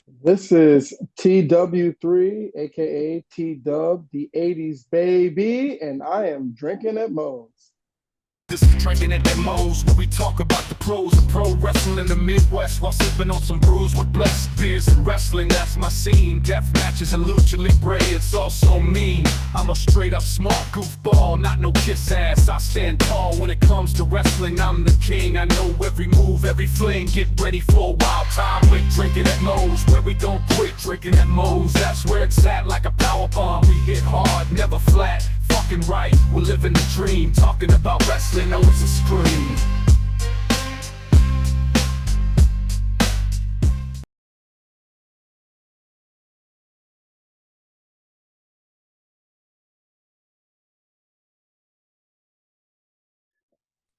This is TW3, aka T-Dub, the 80s baby, and I am drinking at Moe's. This is Drinkin at Mo's, where we talk about the pros of pro wrestling in the Midwest while sipping on some brews with blessed beers and wrestling. That's my scene. Death matches and lucha libre, it's also mean. I'm a straight up smart goofball, not no kiss ass. I stand tall when it comes to wrestling. I'm the king. I know every move, every fling. Get ready for a wild time with Drinkin at Mo's, where we don't quit. Drinkin at Mo's, that's where it's at, like a power bomb. We hit hard, never flat. Fucking right, we're living the dream. Talking about wrestling, know it's a scream.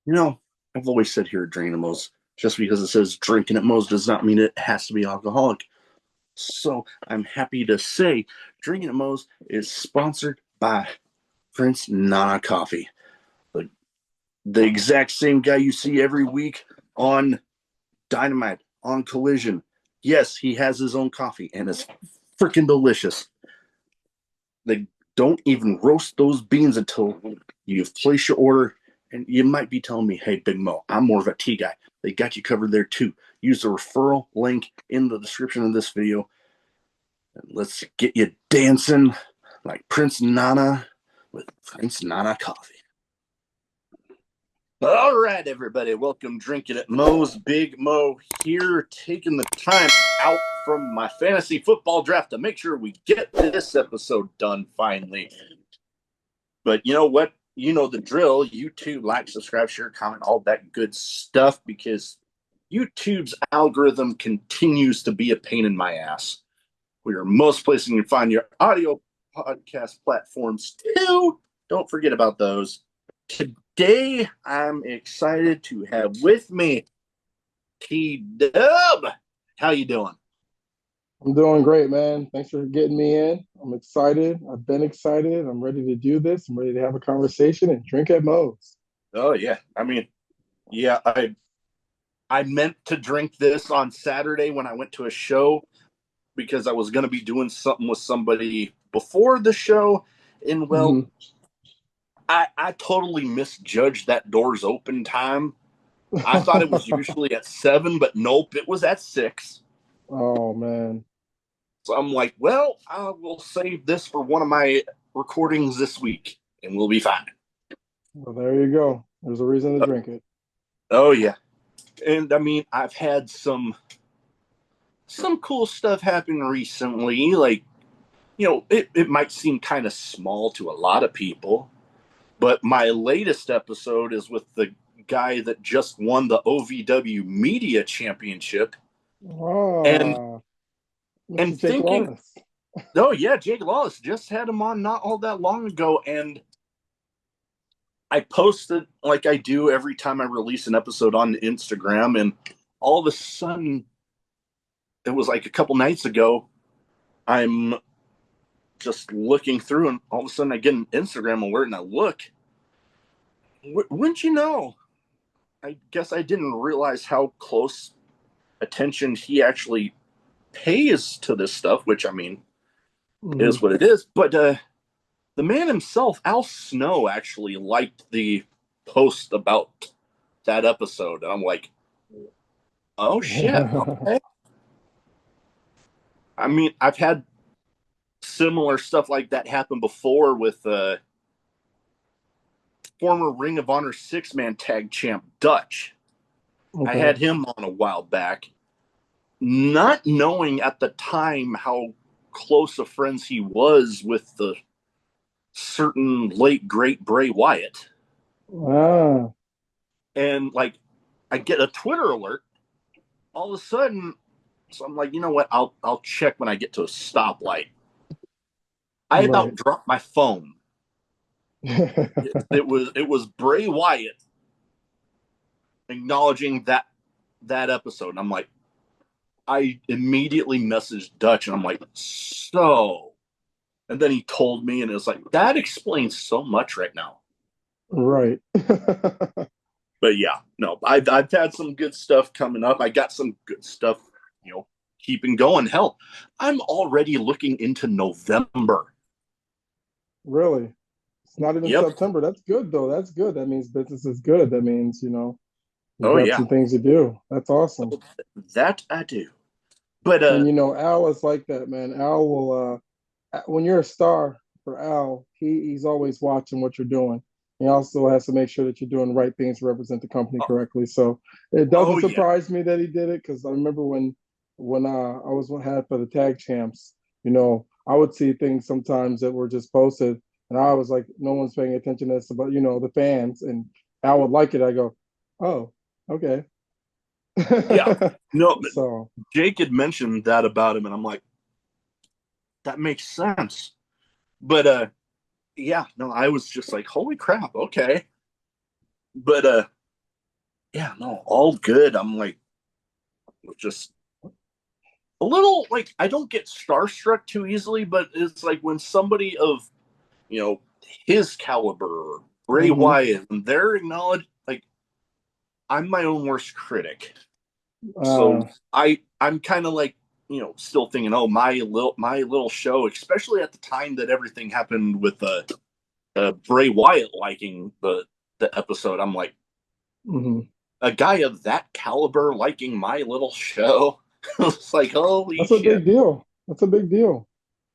You know, I've always said here at Drinkinatmos, just because it says drinking at Moe's does not mean it has to be alcoholic. So I'm happy to say Drinking at Moe's is sponsored by Prince Nana Coffee. The exact same guy you see every week on Dynamite, on Collision. Yes, he has his own coffee, and it's freaking delicious. They don't even roast those beans until you've placed your order. And you might be telling me, hey, Big Mo, I'm more of a tea guy. They got you covered there too. Use the referral link in the description of this video. And let's get you dancing like Prince Nana with Prince Nana Coffee. All right, everybody. Welcome Drinking at Moe's. Big Mo here, taking the time out from my fantasy football draft to make sure we get this episode done finally. But you know what? You know the drill. YouTube, like, subscribe, share, comment, all that good stuff, because YouTube's algorithm continues to be a pain in my ass. We are most places you can find your audio podcast platforms too. Don't forget about those. Today, I'm excited to have with me T-Dub. How you doing? I'm doing great, man. Thanks for getting me in. I'm excited. I've been excited. I'm ready to do this. I'm ready to have a conversation and drink at Moe's. Oh yeah. I mean, yeah, I meant to drink this on Saturday when I went to a show because I was going to be doing something with somebody before the show. And well, I totally misjudged that doors open time. I thought it was usually at 7, but nope, it was at 6. Oh, man. So I'm like, well, I will save this for one of my recordings this week and we'll be fine. Well, there you go. There's a reason to drink it. Oh, yeah. And I mean, I've had some cool stuff happen recently. Like, you know, it might seem kind of small to a lot of people, but my latest episode is with the guy that just won the OVW Media Championship. Oh, And Jake thinking, Wallace. oh yeah, Jake Lawless, just had him on not all that long ago, and I posted like I do every time I release an episode on Instagram, and all of a sudden, it was like a couple nights ago, I'm just looking through, and all of a sudden I get an Instagram alert, and I look. Wouldn't you know? I guess I didn't realize how close attention he actually pays to this stuff, which I mean is what it is. But the man himself, Al Snow, actually liked the post about that episode. And I'm like, oh shit. Okay. I mean, I've had similar stuff like that happen before with former Ring of Honor 6-man tag champ Dutch. Okay. I had him on a while back, not knowing at the time how close of friends he was with the certain late great Bray Wyatt. Ah. And like, I get a Twitter alert all of a sudden. So I'm like, you know what? I'll check when I get to a stoplight. I about dropped my phone. it was Bray Wyatt acknowledging that episode. And I'm like, I immediately messaged Dutch and I'm like, so, and then he told me, and it was like, that explains so much right now. Right. But yeah, no, I've had some good stuff coming up. I got some good stuff, you know, keeping going. Hell, I'm already looking into November. Really? It's not even Yep. September. That's good though. That's good. That means business is good. That means, you've Oh got yeah. some things to do. That's awesome. That I do. But And Al is like that, man. Al will when you're a star for Al, he's always watching what you're doing. He also has to make sure that you're doing the right things to represent the company correctly. So it oh doesn't yeah. surprise me that he did it because I remember when I was had for the tag champs, I would see things sometimes that were just posted, and I was like, no one's paying attention to this, but the fans, and Al would like it. I go, oh, okay. Yeah. No, So Jake had mentioned that about him, and I'm like, that makes sense. But yeah, no, I was just like, holy crap, okay. But yeah, no, all good. I'm like just a little like I don't get starstruck too easily, but it's like when somebody of you know his caliber, Bray mhm. Wyatt, and they're acknowledged. Like I'm my own worst critic, so uh, I'm kind of like still thinking, oh my little show, especially at the time that everything happened with Bray Wyatt liking the episode. I'm like mhm. a guy of that caliber liking my little show. It's like holy That's a shit. big deal. That's a big deal.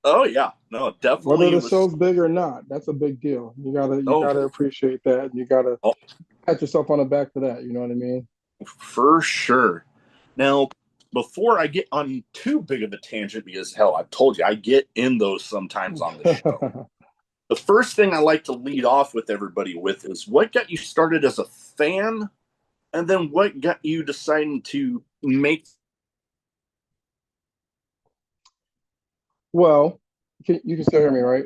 Oh yeah, no, Whether definitely the was. show's big or not, that's a big deal. You Oh, gotta appreciate that, and you gotta oh, pat yourself on the back for that. You know what I mean? for sure. Now, before I get on too big of a tangent, because hell, I've told you I get in those sometimes on the show. The first thing I like to lead off with everybody with is what got you started as a fan, and then what got you deciding to make. Well, you can still hear me, right?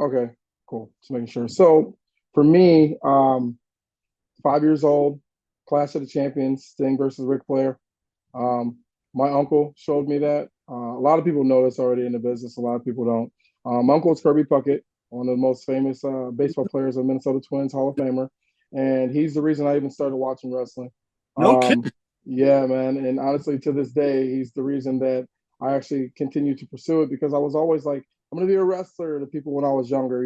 Okay, cool. Just making sure. So for me, 5 years old, Clash of the Champions, Sting versus Ric Flair. Um, my uncle showed me that. A lot of people know this already in the business. A lot of people don't. My uncle is Kirby Puckett, one of the most famous baseball players of Minnesota Twins Hall of Famer, and he's the reason I even started watching wrestling. No Um, kidding. yeah, man, and honestly, to this day, he's the reason that I actually continue to pursue it because I was always like, I'm gonna be a wrestler to people when I was younger.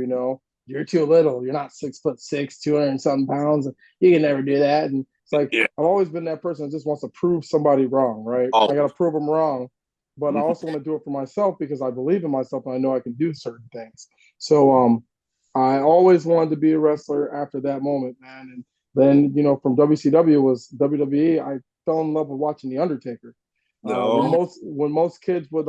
You're too little. You're not 6'6", 200 and something pounds. You can never do that. And it's like Yeah. I've always been that person that just wants to prove somebody wrong, right? I got to Oh. prove them wrong, but I Mhm. also want to do it for myself because I believe in myself and I know I can do certain things. So I always wanted to be a wrestler after that moment, man. And then from WCW was WWE. I fell in love with watching The Undertaker. No. When most kids would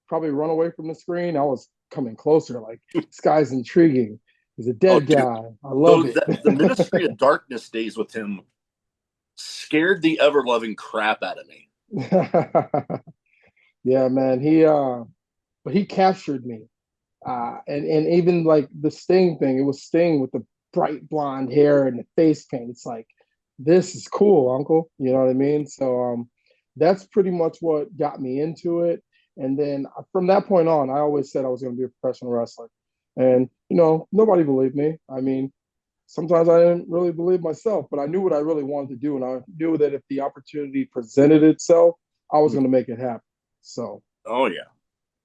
probably run away from the screen, I was coming closer. Like this guy's intriguing. He's a Oh, dead dude. guy. I love The Ministry it. of Darkness days with him scared the ever loving crap out of me. Yeah, man. But he captured me. And even like the Sting thing, it was Sting with the bright blonde hair and the face paint. It's like, this is cool, Uncle. You know what I mean? So that's pretty much what got me into it. And then from that point on, I always said I was going to be a professional wrestler. And nobody believed me. I mean, sometimes I didn't really believe myself, but I knew what I really wanted to do, and I knew that if the opportunity presented itself, I was going to make it happen. So, Oh yeah.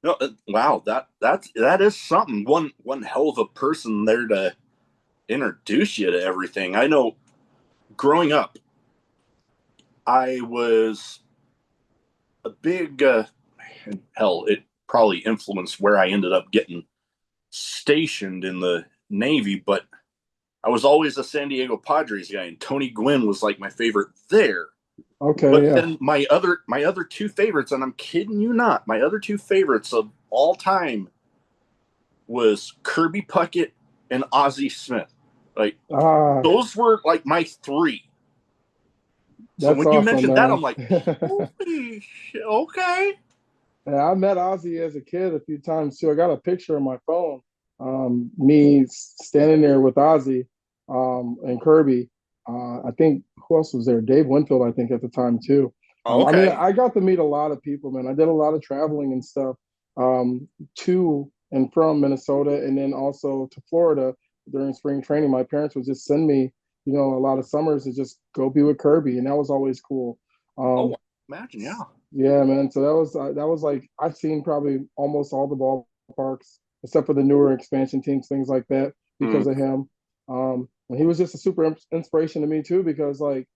No, wow, that is something. One hell of a person there to introduce you to everything. I know growing up, I was a big hell. It probably influenced where I ended up getting stationed in the Navy, but I was always a San Diego Padres guy, and Tony Gwynn was like my favorite there. okay, But yeah, then my other two favorites, and I'm kidding you not, my other two favorites of all time was Kirby Puckett and Ozzie Smith. Like ah, those were like my three. So that's when you awesome, mentioned that, man. I'm like, holy shit, okay. And I met Ozzy as a kid a few times too. I got a picture on my phone, me standing there with Ozzy and Kirby. I think who else was there? Dave Winfield, I think, at the time too. I mean, Okay. I got to meet a lot of people, man. I did a lot of traveling and stuff to and from Minnesota, and then also to Florida during spring training. My parents would just send me, a lot of summers to just go be with Kirby, and that was always cool. Oh, Um, imagine, yeah. Yeah, man. So that was like I've seen probably almost all the ballparks except for the newer expansion teams, things like that, Mm, because of him. And he was just a super inspiration to me too, because like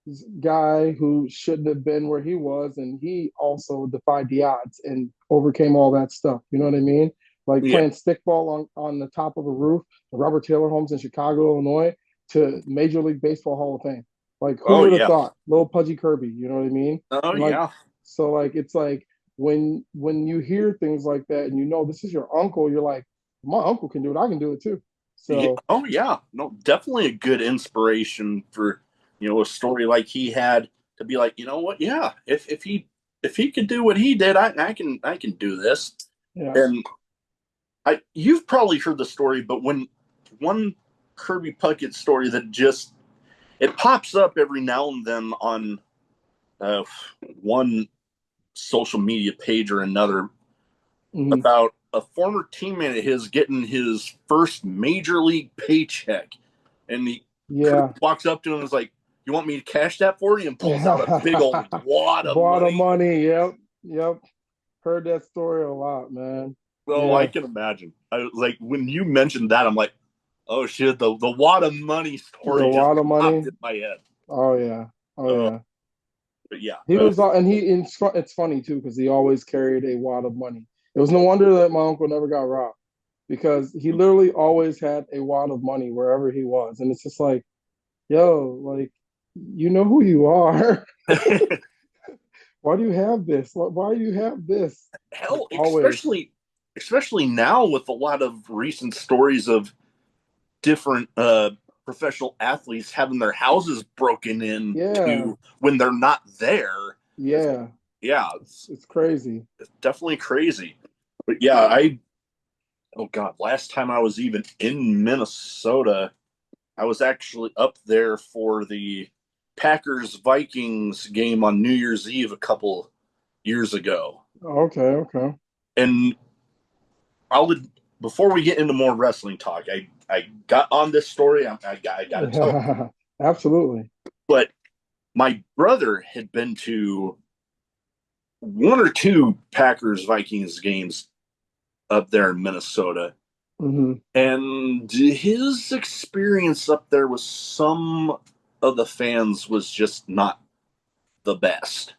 this guy who shouldn't have been where he was, and he also defied the odds and overcame all that stuff. You know what I mean? Like yeah. playing stickball on the top of a roof, the Robert Taylor homes in Chicago, Illinois, to Major League Baseball Hall of Fame. Like who Oh would have yeah. thought? Little Pudgy Kirby, you know what I mean? Oh And like yeah. so, like it's like when you hear things like that, and you know this is your uncle, you're like, my uncle can do it, I can do it too. Yeah. So Oh yeah. No, definitely a good inspiration for a story like he had to be like, you know what? Yeah, if he could do what he did, I can do this. yeah, And you've probably heard the story, but when one Kirby Puckett story that just it pops up every now and then on uh, one social media page or another hmm, about a former teammate of his getting his first major league paycheck, and he Kirby yeah. walks up to him and is like, "You want me to cash that for you?" and pulls out a big old wad of Bought of money. money. Yep. Yep. Heard that story a lot, man. Well, I Yeah. can imagine. I was like, when you mentioned that, I'm like, "Oh shit!" The wad of money The story just wad of popped money. in my head. Oh yeah. Oh Uh, yeah. but yeah, He was, and it's funny too because he always carried a wad of money. It was no wonder that my uncle never got robbed because he literally always had a wad of money wherever he was, and it's just like, yo, like, you know who you are. Why do you have this? Why do you have this? Like hell, always. especially now with a lot of recent stories of different professional athletes having their houses broken Yeah. into when they're not there. It's, Yeah. yeah, It's crazy. it's definitely crazy. But yeah, oh god, last time I was even in Minnesota, I was actually up there for the Packers Vikings game on New Year's Eve a couple years ago. Okay. Okay. And I'll before we get into more wrestling talk, I got on this story. I got to tell you, Absolutely. but my brother had been to one or two Packers Vikings games up there in Minnesota, Hmm. and his experience up there with some of the fans was just not the best.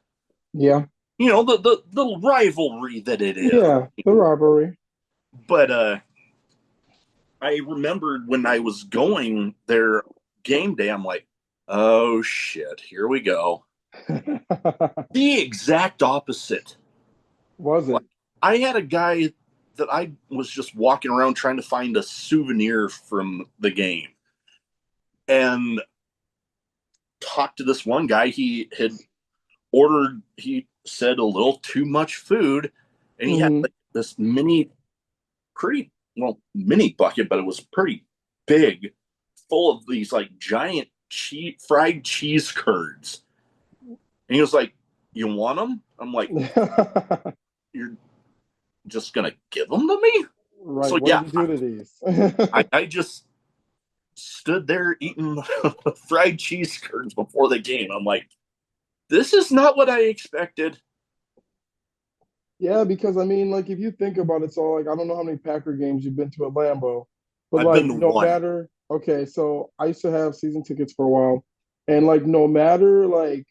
Yeah. The rivalry that it is. Yeah. The robbery. But I remembered when I was going there game day, I'm like, oh shit, here we go. The exact opposite. Was Like, it? I had a guy that I was just walking around trying to find a souvenir from the game and talked to this one guy. He had ordered, he said, a little too much food, and he had Hmm. like this pretty, well, mini bucket, but it was pretty big, full of these like giant fried cheese curds. And he was like, "You want them?" I'm like, "You're just gonna give them to me?" Right. So What yeah, did you do to these? I just stood there eating fried cheese curds before the game. I'm like, "This is not what I expected." Yeah, because I mean, like if you think about it, so like I don't know how many Packer games you've been to at Lambeau, but I've been like to no one. matter, okay, so I used to have season tickets for a while, and like no matter like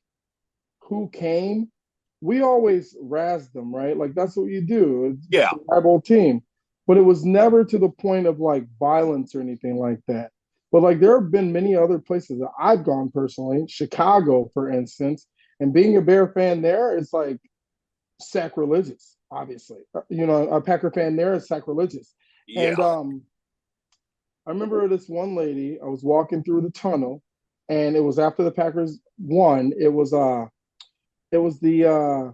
who came, we always razzed them, right? Like that's what you do. It's Yeah, a rival team. But it was never to the point of like violence or anything like that. But like there have been many other places that I've gone personally, Chicago, for instance, and being a Bear fan there is like sacrilegious, obviously. You know, a Packer fan there is sacrilegious. And yeah, I remember this one lady, I was walking through the tunnel and it was after the Packers won. It was the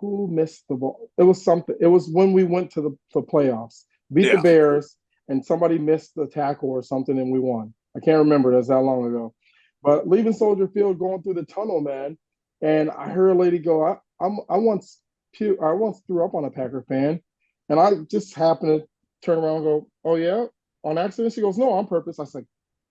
who missed the ball? It was something. It was when we went to the playoffs, beat the yeah. Bears, and somebody missed the tackle or something, and we won. I can't remember. That's that long ago. But leaving Soldier Field, going through the tunnel, man, and I heard a lady go, I once threw up on a Packer fan, and I just happened to turn around and go, oh yeah, on accident. She goes, no, on purpose. I was like,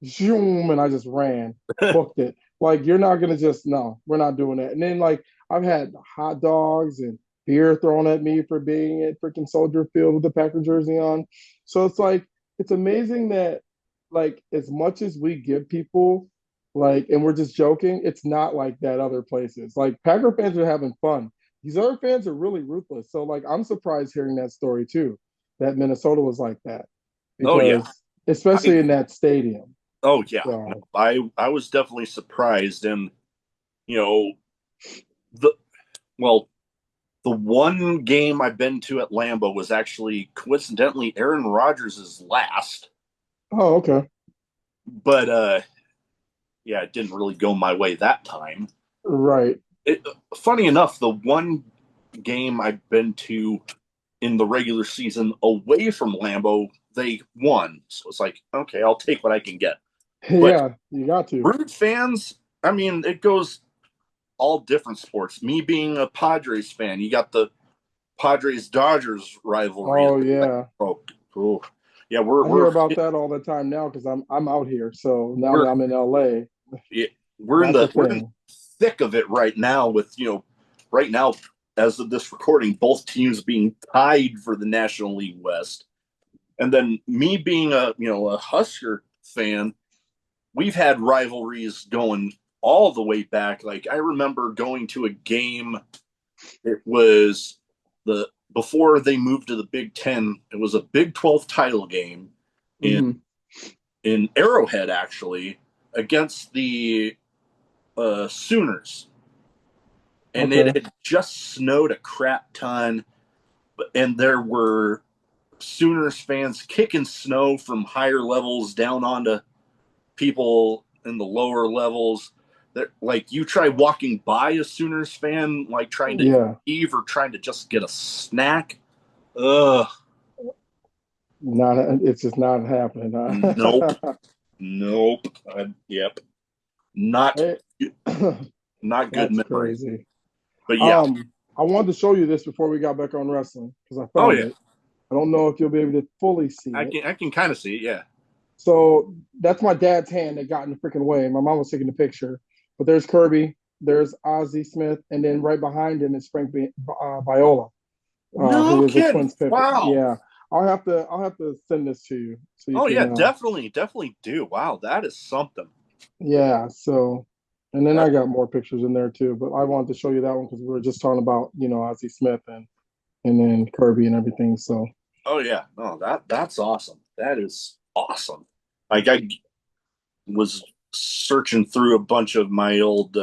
zoom, and I just ran, booked it. Like you're not gonna just no, we're not doing that. And then like I've had hot dogs and beer thrown at me for being at freaking Soldier Field with the Packer jersey on. So it's like it's amazing that like as much as we give people like and we're just joking, it's not like that other places. Like Packer fans are having fun. These other fans are really ruthless. So like I'm surprised hearing that story too, that Minnesota was like that. Oh yeah. Because especially I in that stadium. oh yeah. No, So I was definitely surprised, and you know the well the one game I've been to at Lambeau was actually coincidentally Aaron Rodgers' last, oh okay. but yeah, it didn't really go my way that time. Right. It, funny enough, the one game I've been to in the regular season away from Lambeau, they won. So it's like, okay, I'll take what I can get. But Yeah, you got to. Bird fans, I mean, it goes all different sports. Me being a Padres fan, you got the Padres Dodgers rivalry. Oh yeah. Oh, cool. Yeah, I hear about that all the time now because I'm out here. So now that we're I'm in LA, yeah, that's a we're in the thing. thick of it right now. With right now as of this recording, both teams being tied for the National League West, and then me being a Husker fan, we've had rivalries going all the way back. Like I remember going to a game. It was the before they moved to the Big Ten. It was a Big 12 title game in Hmm. in Arrowhead, actually, against the Sooners, and it Okay. had just snowed a crap ton, and there were Sooners fans kicking snow from higher levels down onto people in the lower levels. That like you try walking by a Sooners fan, like trying to Yeah. eat or trying to just get a snack. Ugh, Not. It's just not happening. nope, Huh? nope. Yep, not Hey, not good that's memory. crazy. But yeah, Um, I wanted to show you this before we got back on wrestling because I oh found yeah, it. I don't know if you'll be able to fully see it. I can kind of see it. Yeah. So that's my dad's hand that got in the freaking way. My mom was taking the picture, but there's Kirby, there's Ozzie Smith, and then right behind him is Frank Viola, No who is a kidding. Twins pitcher. Wow. Yeah, I'll have to send this to you so you Oh yeah, can. definitely do. Wow, that is something. Yeah. So, and then I That, got more pictures in there too, but I wanted to show you that one because we were just talking about Ozzie Smith and then Kirby and everything. So oh yeah, no, that's awesome. That is awesome. Like I was searching through a bunch of my old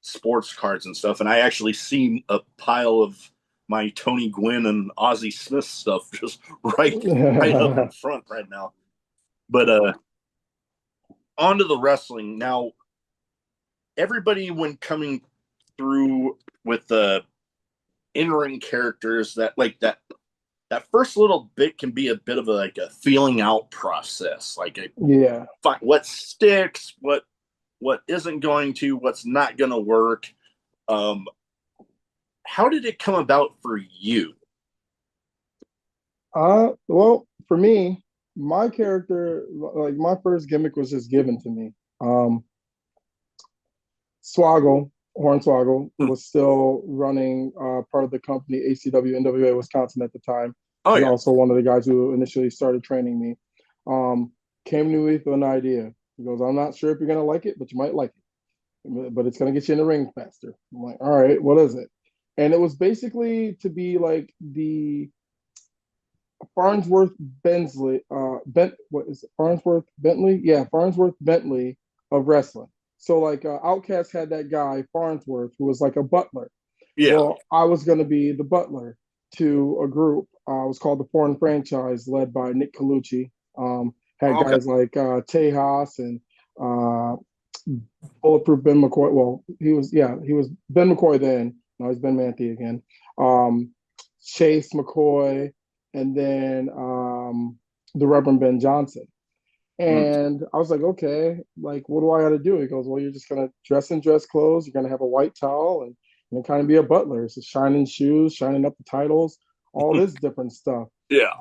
sports cards and stuff, and I actually seen a pile of my Tony Gwynn and Ozzie Smith stuff just right up in front right now. But on to the wrestling now. Everybody, when coming through with the in-ring characters, that first little bit can be a bit of like a feeling out process, like a yeah. find what sticks, what isn't going to, what's not going to work. Um, how did it come about for you? Well, for me, my character, like my first gimmick was just given to me. Um, Swoggle, Hornswoggle, Hmm. was still running part of the company ACW NWA Wisconsin at the time. Oh He's yeah. also one of the guys who initially started training me. Came to me with an idea. He goes, I'm not sure if you're gonna like it, but you might like it. But it's gonna get you in the ring faster. I'm like, all right, what is it? And it was basically to be like the Farnsworth Bensley, what is it? Farnsworth Bentley? Yeah, Farnsworth Bentley of wrestling. So like Outcast had that guy Farnsworth who was like a butler. Yeah. Well, I was going to be the butler to a group. It was called the Foreign Franchise, led by Nick Colucci. Had Okay. guys like Tejas and uh, Bulletproof Ben McCoy. Well, he was Ben McCoy then. Now he's Ben Manthey again. Um, Chase McCoy, and then the Reverend Ben Johnson. Mm. And I was like, okay, like, what do I got to do? He goes, well, you're just going to dress in dress clothes. You're going to have a white towel and kind of be a butler. So shining shoes, shining up the titles, all this different stuff. Yeah.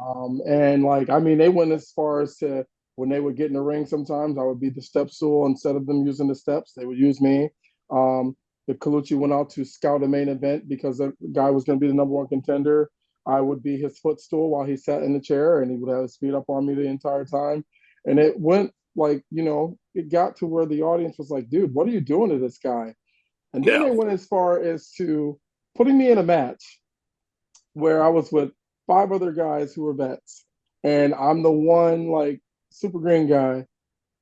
And like, I mean, they went as far as to when they would get in the ring, sometimes I would be the step stool instead of them using the steps. They would use me. Um, If Colucci went out to scout a main event because the guy was going to be the number one contender, I would be his footstool while he sat in the chair, and he would have his feet up on me the entire time. And it went like, it got to where the audience was like, dude, what are you doing to this guy? And then Yeah. they went as far as to putting me in a match where I was with five other guys who were vets, and I'm the one like super green guy.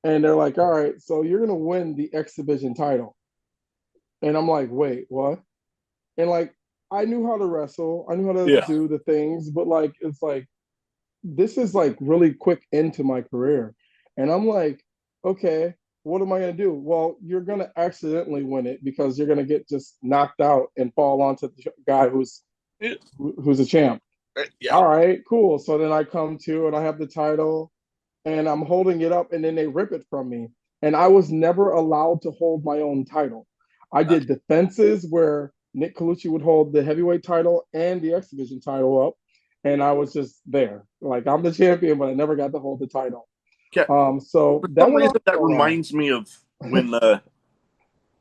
And they're like, all right, so you're gonna win the X Division title. And I'm like, wait, what? And like, I knew how to wrestle, I knew how to Yeah. do the things, but like, it's like, this is like really quick into my career. And I'm like, okay, what am I going to do? Well, you're going to accidentally win it because you're going to get just knocked out and fall onto the guy who's a champ. Yeah. All right, cool. So then I come to and I have the title and I'm holding it up and then they rip it from me. And I was never allowed to hold my own title. I did defenses where Nick Colucci would hold the heavyweight title and the X Division title up. And I was just there. Like, I'm the champion, but I never got to hold the title. Yeah. So For that some went reason, on that for a while. reminds me of when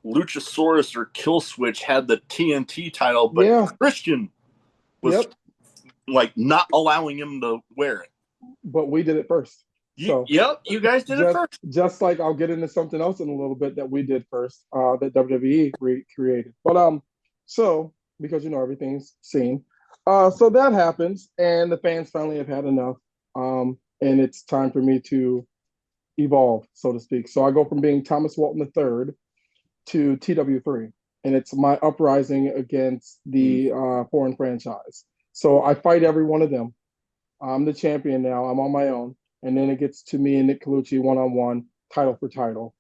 Luchasaurus or Killswitch had the TNT title, but Yeah. Christian was Yep. like not allowing him to wear it. But we did it first. So Yep, you guys did it first. Just like I'll get into something else in a little bit that we did first, that WWE recreated. But so because everything's seen. So that happens, and the fans finally have had enough. And it's time for me to evolve, so to speak. So I go from being Thomas Walton III to TW3, and it's my uprising against the foreign franchise. So I fight every one of them. I'm the champion now. I'm on my own. And then it gets to me and Nick Colucci one-on-one, title for title.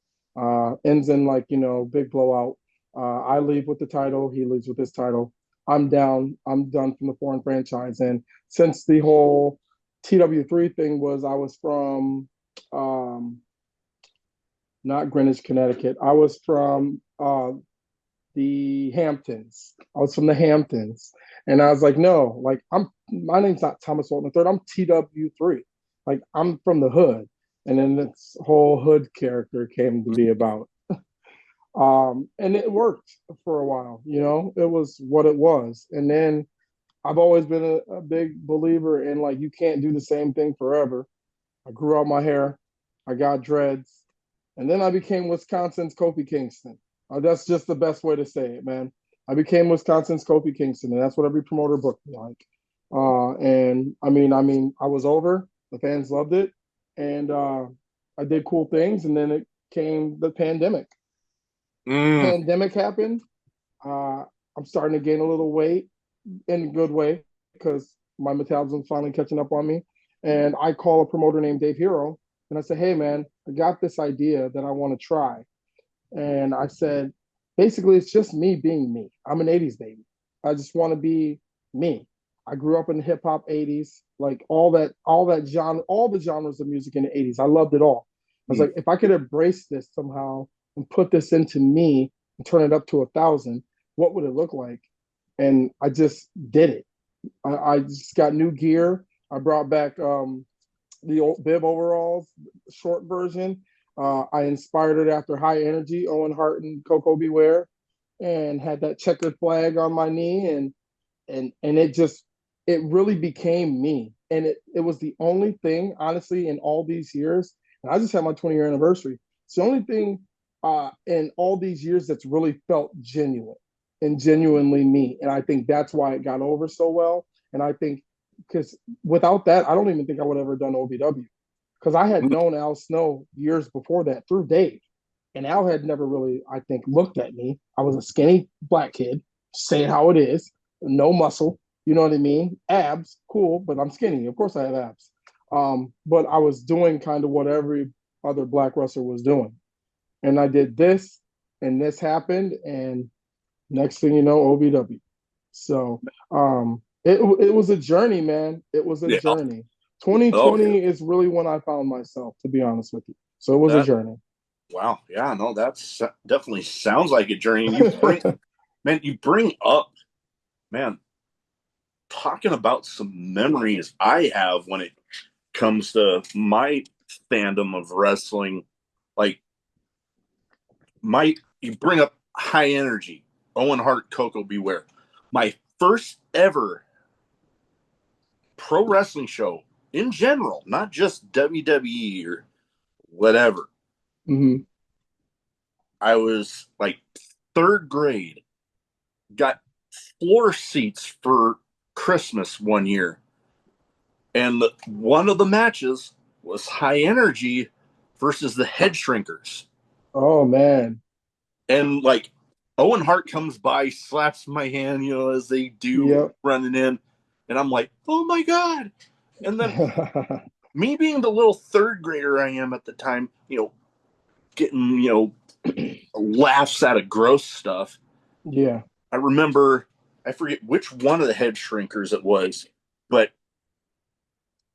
Ends in like, big blowout. I leave with the title. He leaves with his title. I'm down. I'm done from the foreign franchise. And since the whole TW3 thing was, I was from not Greenwich, Connecticut. I was from the Hamptons. I was from the Hamptons. And I was like, no, like my name's not Thomas Walton III. I'm TW3. Like, I'm from the hood. And then this whole hood character came to be about. And it worked for a while, it was what it was. And then I've always been a big believer in like, you can't do the same thing forever. I grew out my hair, I got dreads, and then I became Wisconsin's Kofi Kingston. That's just the best way to say it, man. I became Wisconsin's Kofi Kingston, and that's what every promoter booked me like. And I mean, I was over. The fans loved it, and I did cool things. And then it came the pandemic. Pandemic happened. I'm starting to gain a little weight in a good way because my metabolism's finally catching up on me. And I call a promoter named Dave Hero, and I said, hey, man, I got this idea that I want to try. And I said, basically, it's just me being me. I'm an 80s baby. I just want to be me. I grew up in the hip hop 80s, like all that genre, all the genres of music in the 80s. I loved it all. I was like, if I could embrace this somehow and put this into me and turn it up to 1,000, what would it look like? And I just did it. I just got new gear. I brought back the old bib overalls, short version. I inspired it after High Energy, Owen Hart and Coco Beware, and had that checkered flag on my knee, and it really became me. And it was the only thing, honestly, in all these years, and I just had my 20-year anniversary. It's the only thing in all these years that's really felt genuine and genuinely me. And I think that's why it got over so well. And I think because without that, I don't even think I would have ever done OVW. Because I had known Al Snow years before that through Dave. And Al had never really, I think, looked at me. I was a skinny black kid, saying how it is, no muscle, you know what I mean? Abs, cool, but I'm skinny. Of course I have abs. But I was doing kind of what every other black wrestler was doing. And I did this, and this happened, and next thing you know, OVW. So it was a journey, man. It was a journey. 2020 is really when I found myself, to be honest with you. So it was a journey. Wow. Yeah, no, that's definitely sounds like a journey. You bring up, talking about some memories I have when it comes to my fandom of wrestling. Like, you bring up High Energy. Owen Hart, Coco Beware. My first ever pro wrestling show in general, not just WWE or whatever. Mm-hmm. I was like third grade, got floor seats for Christmas one year. And one of the matches was High Energy versus the Head Shrinkers. Oh man. And like Owen Hart comes by, slaps my hand, as they do Yep. running in. And I'm like, oh my God. And then me being the little third grader I am at the time, getting, laughs out of gross stuff. Yeah. I remember, I forget which one of the Head Shrinkers it was, but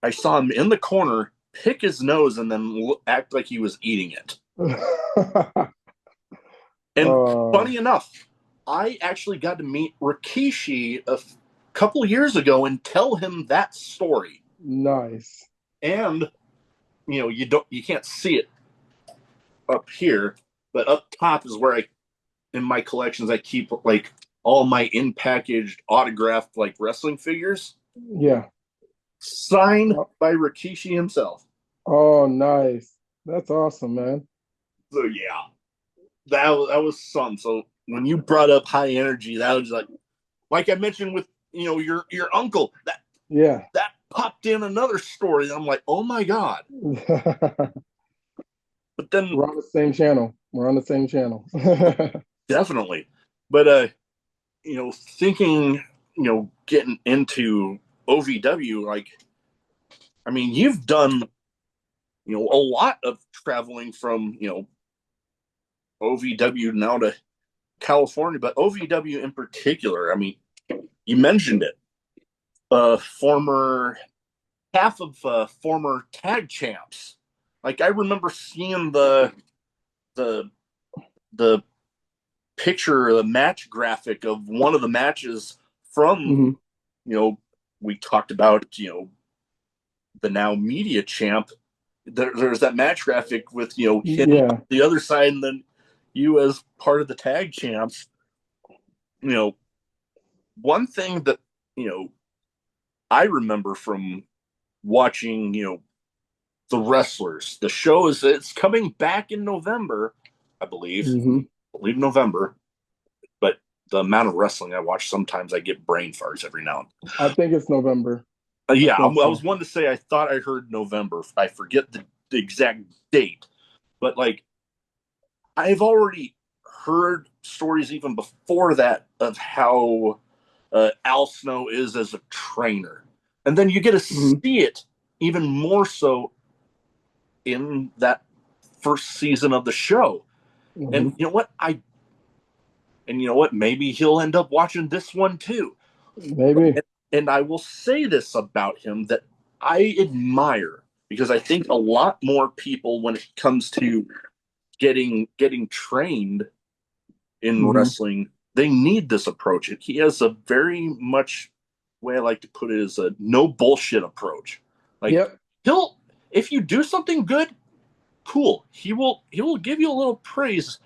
I saw him in the corner pick his nose and then act like he was eating it. And funny enough, I actually got to meet Rikishi a couple years ago and tell him that story. Nice. And you can't see it up here, but up top is where in my collections I keep like all my in-packaged autographed like wrestling figures. Yeah. Signed by Rikishi himself. Oh, nice. That's awesome, man. So yeah, that was something. So when you brought up High Energy, that was like I mentioned with your uncle, that popped in another story. I'm like, oh my God. But then we're on the same channel. Definitely. But thinking, getting into OVW, like, I mean, you've done a lot of traveling from OVW now to California, but OVW in particular, I mean, you mentioned it. Half of former tag champs. Like I remember seeing the picture, the match graphic of one of the matches from we talked about the now media champ. There's that match graphic with him on the other side, and then you as part of the tag champs. One thing that I remember from watching the wrestlers, the show it's coming back in November, I believe. I believe November, but the amount of wrestling I watch, sometimes I get brain farts every now and then. I think it's November. I was one to say I thought I heard November. I forget the exact date, but like I've already heard stories even before that of how Al Snow is as a trainer, and then you get to see it even more so in that first season of the show. And you know what? Maybe he'll end up watching this one too. Maybe. And I will say this about him that I admire, because I think a lot more people, when it comes to getting trained in wrestling, they need this approach. And he has a very much, way I like to put it, is a no bullshit approach. Like if you do something good, cool. He will give you a little praise,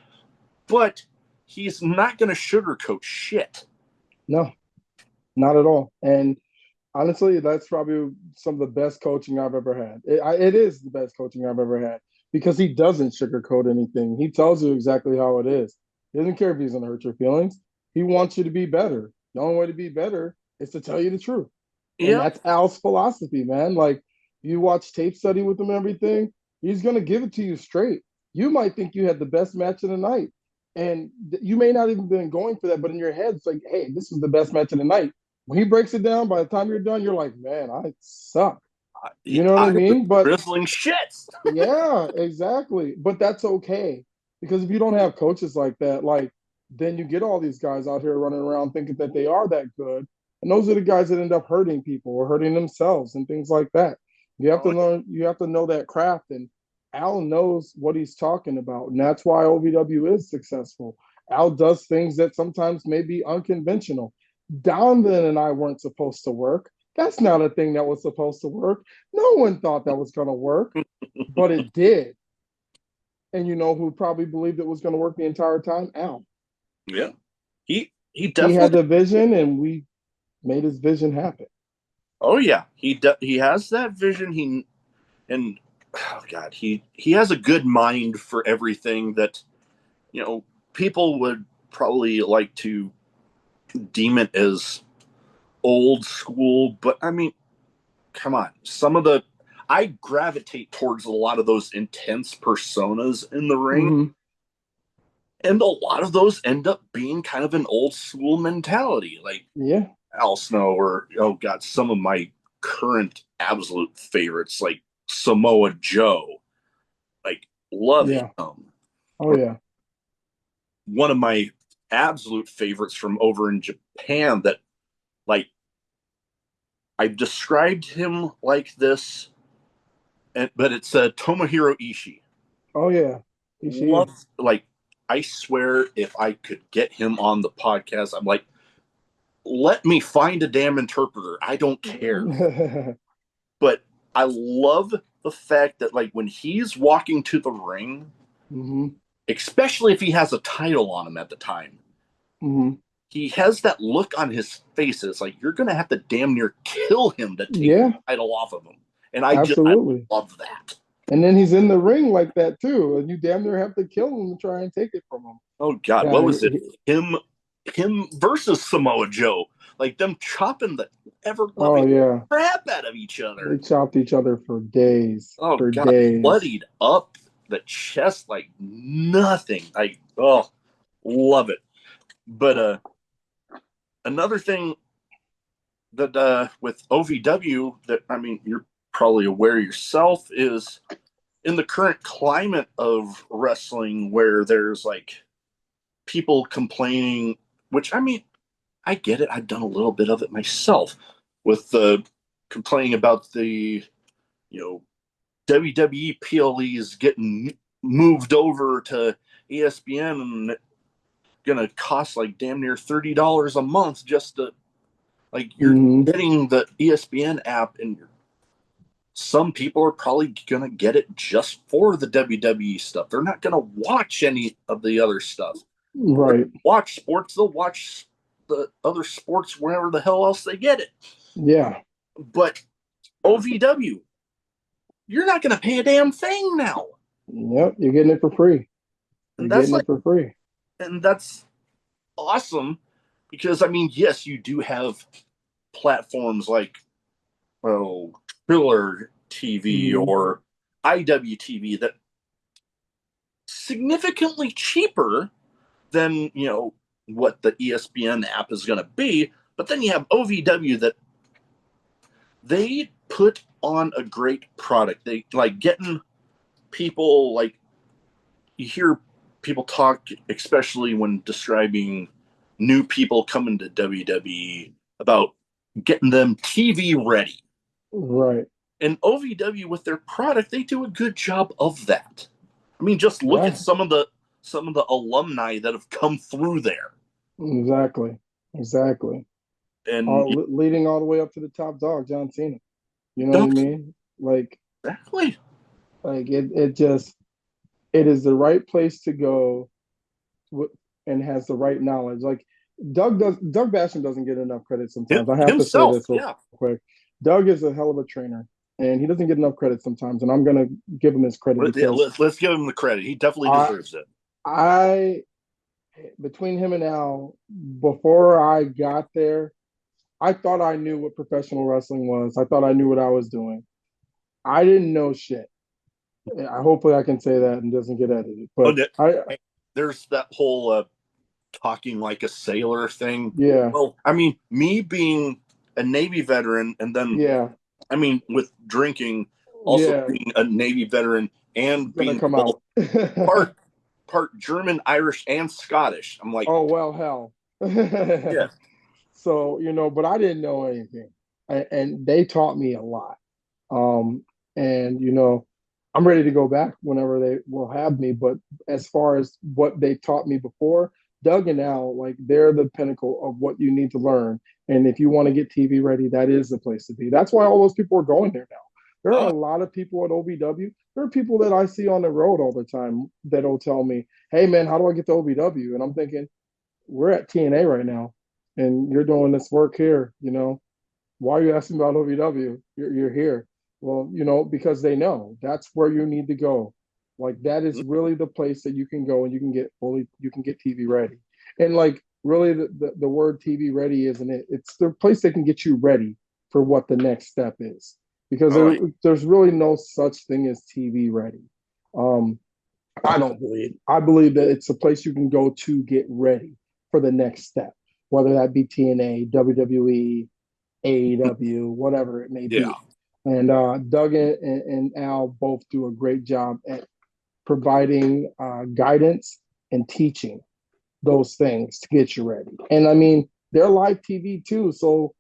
but he's not going to sugarcoat shit. No, not at all. And honestly, that's probably some of the best coaching I've ever had. It is the best coaching I've ever had, because he doesn't sugarcoat anything. He tells you exactly how it is. He doesn't care if he's going to hurt your feelings. He wants you to be better. The only way to be better is to tell you the truth. And that's Al's philosophy, man. Like, you watch tape study with him and everything, he's going to give it to you straight. You might think you had the best match of the night, and you may not even been going for that, but in your head, it's like, hey, this is the best match of the night. When he breaks it down, by the time you're done, you're like, man, I suck. You know what I mean? But wrestling shits. Yeah, exactly. But that's okay, because if you don't have coaches like that, like, then you get all these guys out here running around thinking that they are that good, and those are the guys that end up hurting people or hurting themselves and things like that. You have to learn. You have to know that craft, and Al knows what he's talking about, and that's why OVW is successful. Al does things that sometimes may be unconventional. Donovan and I weren't supposed to work. That's not a thing that was supposed to work. No one thought that was going to work, but it did. And you know who probably believed it was going to work the entire time? Al. Yeah. he He had definitely. the vision, and we made his vision happen. Oh yeah, he has that vision. And oh god, he has a good mind for everything that people would probably like to deem it as old school, but I mean, come on. I gravitate towards a lot of those intense personas in the ring, Mm-hmm. and a lot of those end up being kind of an old school mentality, like Yeah, Al Snow, or oh god, some of my current absolute favorites, like Samoa Joe, like love him. yeah. Oh yeah. One of my absolute favorites from over in Japan that, like, I've described him like this, but it's Tomohiro Ishii. Oh yeah. Ishii. Love, like, I swear if I could get him on the podcast, I'm like, let me find a damn interpreter. I don't care. But I love the fact that, like, when he's walking to the ring, mm-hmm. especially if he has a title on him at the time, Mm-hmm. he has that look on his face. It's like you're gonna have to damn near kill him to take Yeah, the title off of him. And I absolutely. love that. And then he's in the ring like that too, and you damn near have to kill him to try and take it from him. Oh God, Yeah. what was it? Him versus Samoa Joe, like them chopping the ever Oh loving yeah. crap out of each They other. chopped each other for days. Oh For God, days. bloodied up the chest like nothing. Love it. But another thing that with OVW that, I mean, you're probably aware yourself, is in the current climate of wrestling where there's like people complaining, which, I mean, I get it. I've done a little bit of it myself with the complaining about the, WWE PLEs getting moved over to ESPN and gonna cost like damn near $30 a month just to, like, you're Mm-hmm. getting the ESPN app, and some people are probably gonna get it just for the WWE stuff. They're not gonna watch any of the other stuff. Right. Watch sports, they'll watch the other sports wherever the hell else they get it. Yeah. But OVW, you're not gonna pay a damn thing now. Yep. You're getting it for free. You're And that's getting like it for free. and that's awesome, because I mean, yes, you do have platforms like, well, Triller TV Mm-hmm. or IWTV that significantly cheaper than what the ESPN app is going to be. But then you have OVW that they put on a great product. They like getting people, like, you hear people talk, especially when describing new people coming to WWE, about getting them TV ready. Right. And OVW with their product, they do a good job of that. I mean, just look at Yeah. some of the alumni that have come through there. Exactly. Exactly. And Leading all the way up to the top dog, John Cena. You know what I no, mean? exactly. It is the right place to go and has the right knowledge. Like Doug Basham doesn't get enough credit sometimes. I have to say Himself, this real yeah. quick. Doug is a hell of a trainer, and he doesn't get enough credit sometimes. And I'm gonna give him his credit because Let's give him the credit. He definitely I deserves it. I between him and Al, before I got there, I thought I knew what professional wrestling was. I thought I knew what I was doing. I didn't know shit. Hopefully I can say that and doesn't get edited. Oh, But there's that whole talking like a sailor thing. yeah, Well, I mean, me being a Navy veteran, and then, yeah, I mean, with drinking, also yeah, being a Navy veteran and it's gonna being come both out. part German, Irish, and Scottish. I'm like, Oh well, hell. yeah. So but I didn't know anything, and they taught me a lot. And I'm ready to go back whenever they will have me. But as far as what they taught me before, Doug and Al, like they're the pinnacle of what you need to learn. And if you want to get TV ready, that is the place to be. That's why all those people are going there now. There are Oh, a lot of people at OVW. There are people that I see on the road all the time that'll tell me, "Hey man, how do I get to OVW?" And I'm thinking, we're at TNA right now, and you're doing this work here. Why are you asking about OVW? You're here. Well, because they know that's where you need to go. Like that is really the place that you can go and you can get TV ready. And like really the word TV ready isn't it? It's the place that can get you ready for what the next step is. Because there's really no such thing as TV ready. I don't believe. I believe that it's a place you can go to get ready for the next step, whether that be TNA, WWE, AEW, whatever it may be. Yeah. And Doug and Al both do a great job at providing guidance and teaching those things to get you ready. And I mean, they're live TV too. So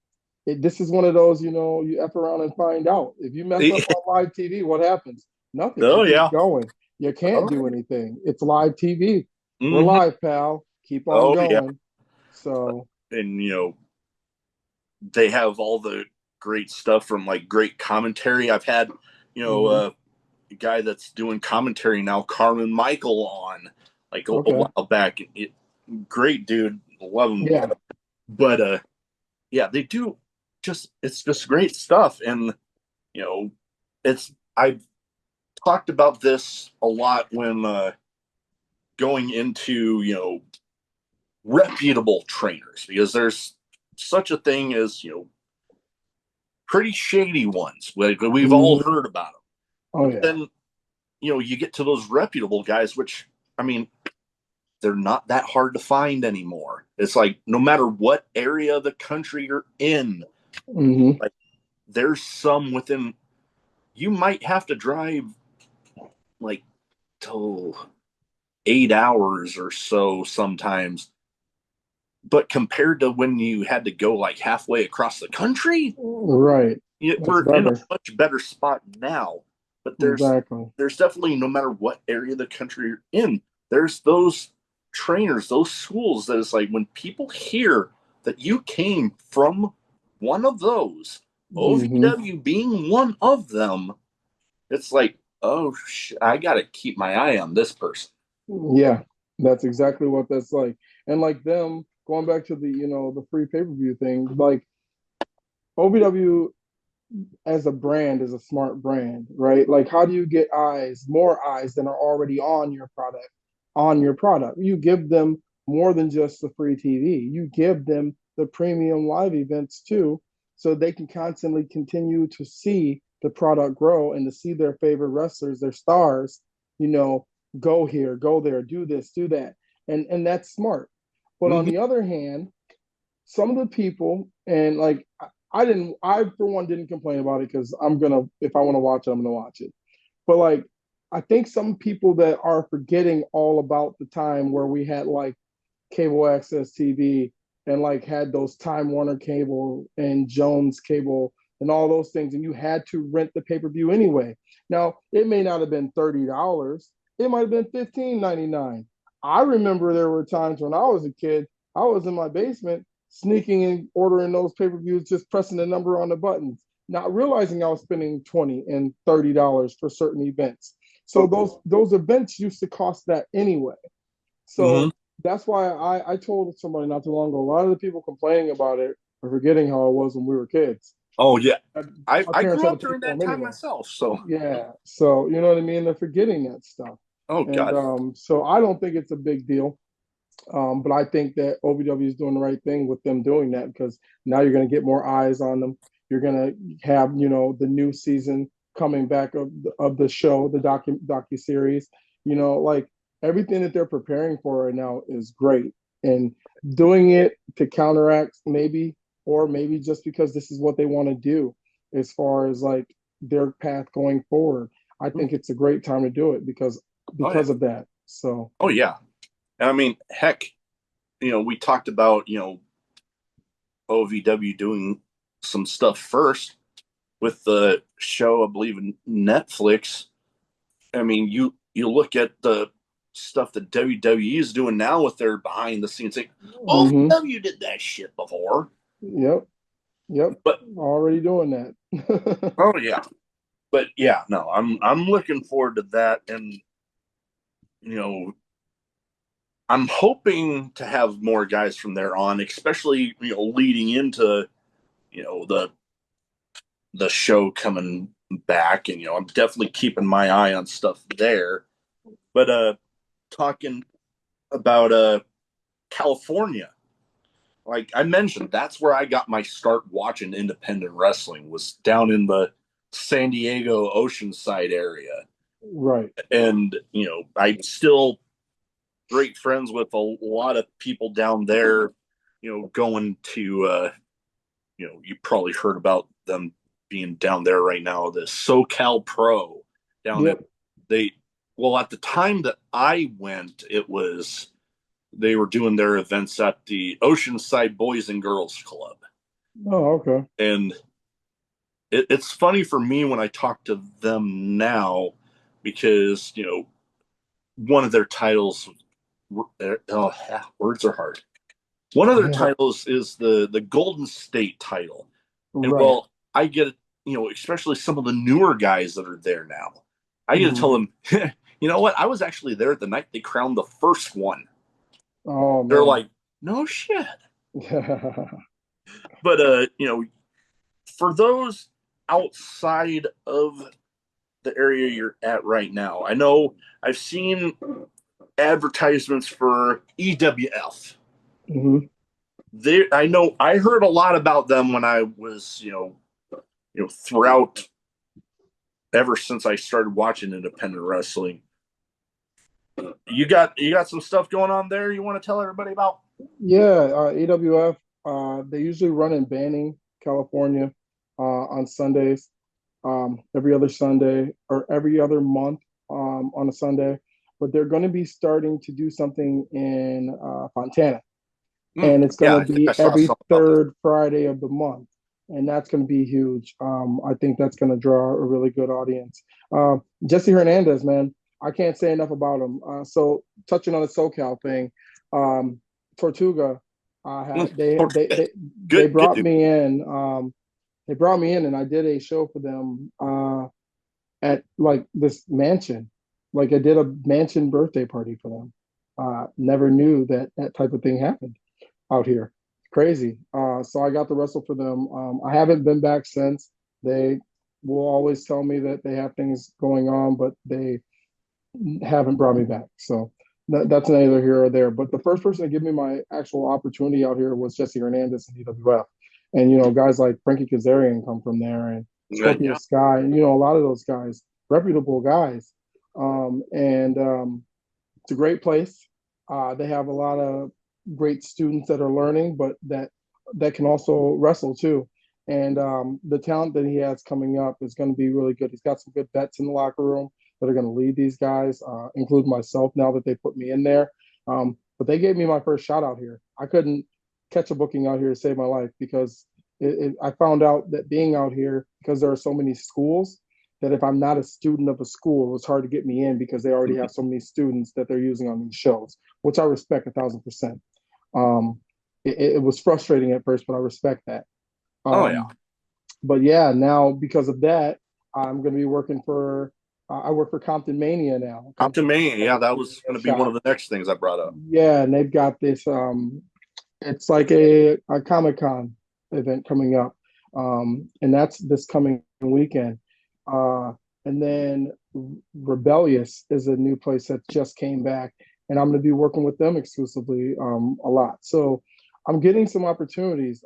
this is one of those, you F around and find out. If you mess up on live TV, what happens? Nothing. Oh, You yeah. keep going. You can't do anything. It's live TV. Mm-hmm. We're live, pal. Keep on going. Yeah. So, and they have all the great stuff from like great commentary. I've had, a guy that's doing commentary now, Carmen Michael, on like a while back. Great dude, love him. Yeah. But they do it's just great stuff, and I've talked about this a lot when going into reputable trainers, because there's such a thing as pretty shady ones. We've all heard about them. Oh, but then you get to those reputable guys, which I mean, they're not that hard to find anymore. It's like no matter what area of the country you're in, like there's some within. You might have to drive like till 8 hours or so sometimes, but compared to when you had to go like halfway across the country, right? We're in a much better spot now. But there's definitely, no matter what area of the country you're in, there's those trainers, those schools that it's like when people hear that you came from one of those, OVW being one of them, it's like, oh, I got to keep my eye on this person. Yeah, that's exactly what that's like. And like them going back to the the free pay-per-view thing, like OVW as a brand is a smart brand, right? Like how do you get more eyes than are already on your product? You give them more than just the free TV. You give them the premium live events too, so they can constantly continue to see the product grow and to see their favorite wrestlers, their stars, go here, go there, do this, do that. And that's smart. But on the other hand, some of the people, and like I for one didn't complain about it because if I want to watch it, I'm gonna watch it. But like I think some people that are forgetting all about the time where we had like cable access TV and like had those Time Warner cable and Jones cable and all those things, and you had to rent the pay-per-view anyway. Now, it may not have been $30. It might have been $15.99. I remember there were times when I was a kid, I was in my basement sneaking and ordering those pay-per-views, just pressing the number on the buttons, not realizing I was spending $20 and $30 for certain events. So those events used to cost that anyway. So that's why I told somebody not too long ago, a lot of the people complaining about it are forgetting how it was when we were kids. Oh, yeah. I grew up during that time myself. So yeah. So, you know what I mean? They're forgetting that stuff. Oh, God. And, so I don't think it's a big deal. But I think that OVW is doing the right thing with them doing that, because now you're going to get more eyes on them. You're going to have, the new season coming back of the show, the docuseries, like everything that they're preparing for right now is great. And doing it to counteract maybe just because this is what they want to do as far as like their path going forward. I think it's a great time to do it because of that. So. Oh, yeah. I mean, heck, we talked about, OVW doing some stuff first with the show, I believe, in Netflix. I mean, you look at the stuff that WWE is doing now with their behind the scenes thing. OVW did that shit before. Yep. But already doing that. Oh, yeah. But yeah, no, I'm looking forward to that. And, I'm hoping to have more guys from there on, especially leading into the show coming back, and I'm definitely keeping my eye on stuff there. But talking about California, like I mentioned, that's where I got my start watching independent wrestling, was down in the San Diego Oceanside area. Right. And I'm still great friends with a lot of people down there, going to you probably heard about them being down there right now, the SoCal Pro down Yep. at they well, at the time that I went, they were doing their events at the Oceanside Boys and Girls Club. Oh, okay. And it's funny for me when I talk to them now, because one of their titles, words are hard. One of their titles is the Golden State title. And Right. well, I get it, especially some of the newer guys that are there now. I get to tell them, you know what? I was actually there the night they crowned the first one. Oh, They're man. like, no shit. But for those outside of the area you're at right now, I know I've seen advertisements for EWF. I know I heard a lot about them when I was, throughout, ever since I started watching independent wrestling. You got some stuff going on there you want to tell everybody about? Yeah, EWF. They usually run in Banning, California, on Sundays, every other Sunday or every other month, on a Sunday. But they're going to be starting to do something in Fontana, and it's going Yeah, to I think I be saw every something about that. third Friday of the month, and that's going to be huge. I think that's going to draw a really good audience. Jesse Hernandez, man, I can't say enough about him. So touching on the SoCal thing, Tortuga, they Good brought dude. me in. They brought me in, and I did a show for them at like this mansion. Like I did a mansion birthday party for them. Never knew that that type of thing happened out here. Crazy. So I got to wrestle for them. I haven't been back since. They will always tell me that they have things going on, but they haven't brought me back. So that's neither here or there. But the first person to give me my actual opportunity out here was Jesse Hernandez in EWF. And, guys like Frankie Kazarian come from there, and Scorpio Yeah. Sky, and, a lot of those guys, reputable guys. It's a great place. They have a lot of great students that are learning, but that can also wrestle too. And the talent that he has coming up is going to be really good. He's got some good vets in the locker room that are going to lead these guys, including myself now that they put me in there. But they gave me my first shot out here. I couldn't catch a booking out here to save my life, because I found out that being out here, because there are so many schools, that if I'm not a student of a school, it was hard to get me in, because they already have so many students that they're using on these shows, which I respect 1,000%. It was frustrating at first, but I respect that. Oh yeah. But yeah, now because of that, I'm going to be working for. I work for Compton Mania now. Compton Mania, yeah, that was going to be one of the next things I brought up. Yeah, and they've got this. It's like a Comic-Con event coming up, and that's this coming weekend. And then Rebellious is a new place that just came back, and I'm going to be working with them exclusively a lot. So I'm getting some opportunities.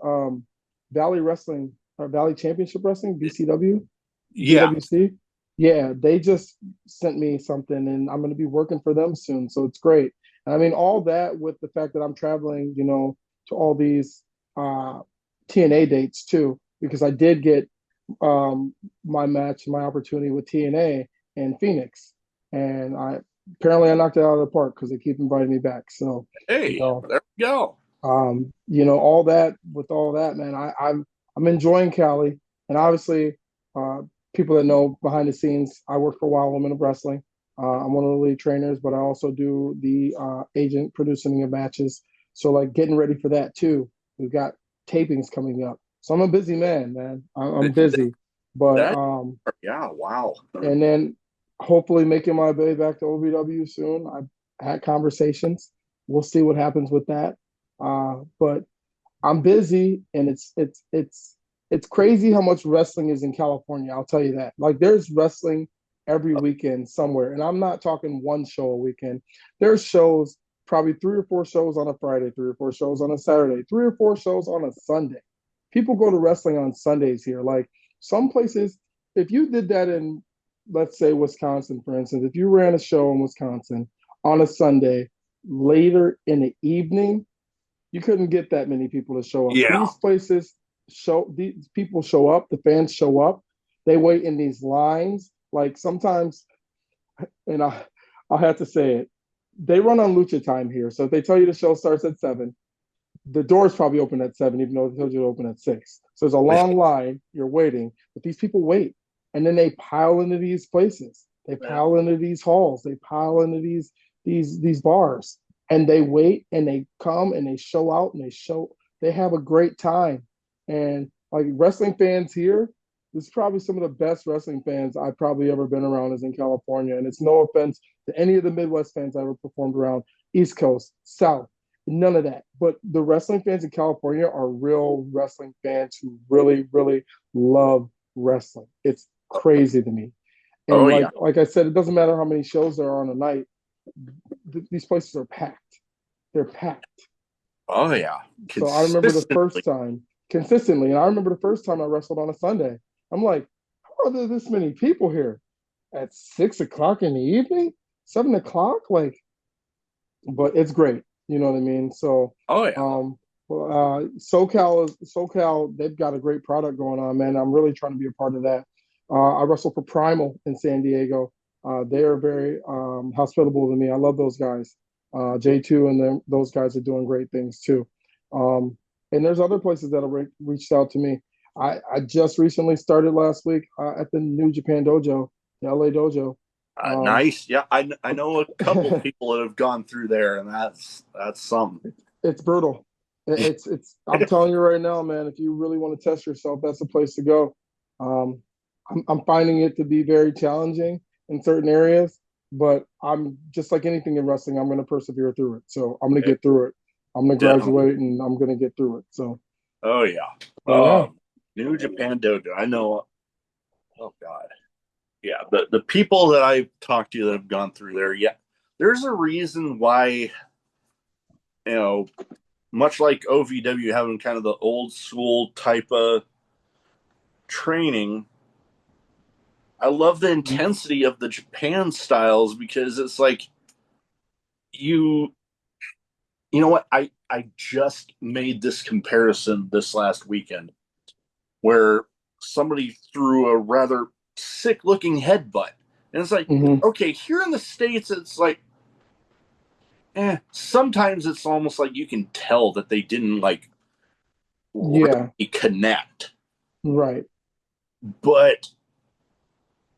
Valley Wrestling, Valley Championship Wrestling, VCW, Yeah. VWC. Yeah, they just sent me something, and I'm going to be working for them soon. So it's great. And I mean, all that with the fact that I'm traveling, to all these TNA dates too, because I did get my opportunity with TNA in Phoenix, and I knocked it out of the park, because they keep inviting me back. So Hey, there we go. all that, man, I'm enjoying Cali, and obviously, people that know behind the scenes, I work for Wild Women of Wrestling. I'm one of the lead trainers, but I also do the agent producing of matches. So like getting ready for that too. We've got tapings coming up, so I'm a busy man. I'm busy, but Yeah, wow. and then hopefully making my way back to OVW soon. I've had conversations. we'll see what happens with that. But I'm busy, and it's crazy how much wrestling is in California. I'll tell you that. Like, there's wrestling every weekend somewhere, and I'm not talking one show a weekend. There's shows, probably 3 or 4 shows on a Friday, 3 or 4 shows on a Saturday, 3 or 4 shows on a Sunday. People go to wrestling on Sundays here. Like, some places, if you did that in, let's say, Wisconsin, for instance, if you ran a show in Wisconsin on a Sunday later in the evening, you couldn't get that many people to show up. Yeah. These places these people show up, the fans show up, they wait in these lines. Like, sometimes, and I'll have to say it, they run on lucha time here. So if they tell you the show starts at 7, the doors probably open at 7, even though they told you to open at 6. So there's a long line, you're waiting, but these people wait. And then they pile into these places. They pile into these halls. They pile into these bars. And they wait, and they come, and they show out, and they have a great time. And like, wrestling fans here, this is probably some of the best wrestling fans I've probably ever been around is in California. And it's no offense to any of the Midwest fans I ever performed around, East Coast, South, none of that. But the wrestling fans in California are real wrestling fans who really, really love wrestling. It's crazy to me. And like I said, it doesn't matter how many shows there are on a night. These places are packed. They're packed. Oh, yeah. So I remember the first time, consistently, and I remember the first time I wrestled on a Sunday. I'm like, how are there this many people here at 6 o'clock in the evening, 7 o'clock? Like, but it's great. You know what I mean? So, SoCal, they've got a great product going on, man. I'm really trying to be a part of that. I wrestle for Primal in San Diego. They are very hospitable to me. I love those guys. J2 and those guys are doing great things too. And there's other places that have reached out to me. I just recently started last week at the New Japan Dojo, the LA Dojo. Nice. Yeah, I know a couple people that have gone through there, and that's something. It's brutal. It's I'm telling you right now, man, if you really want to test yourself, that's the place to go. I'm finding it to be very challenging in certain areas, but I'm just like anything in wrestling, I'm going to persevere through it. So I'm going to get through it. I'm going to graduate, and I'm going to get through it. So. Oh, yeah. New Japan Dojo. I know. Oh, God. Yeah, the people that I've talked to that have gone through there, yeah, there's a reason why, much like OVW having kind of the old school type of training, I love the intensity of the Japan styles, because it's like, you know what, I just made this comparison this last weekend where somebody threw a rather sick looking headbutt, and it's like, okay, here in the States it's like, sometimes it's almost like you can tell that they didn't really connect, right? But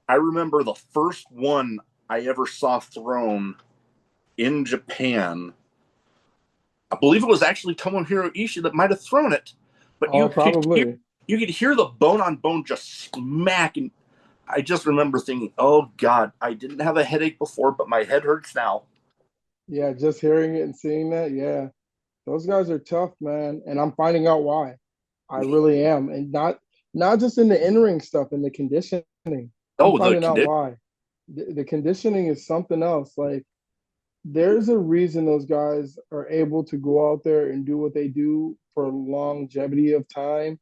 I remember the first one I ever saw thrown in Japan, I believe it was actually Tomohiro Ishii that might have thrown it, but you could hear the bone on bone just smack. And I just remember thinking, oh, God, I didn't have a headache before, but my head hurts now. Yeah, just hearing it and seeing that, yeah. Those guys are tough, man. And I'm finding out why. I really am. And not just in the in-ring stuff, in the conditioning. I'm finding out why. The conditioning is something else. Like, there's a reason those guys are able to go out there and do what they do for longevity of time,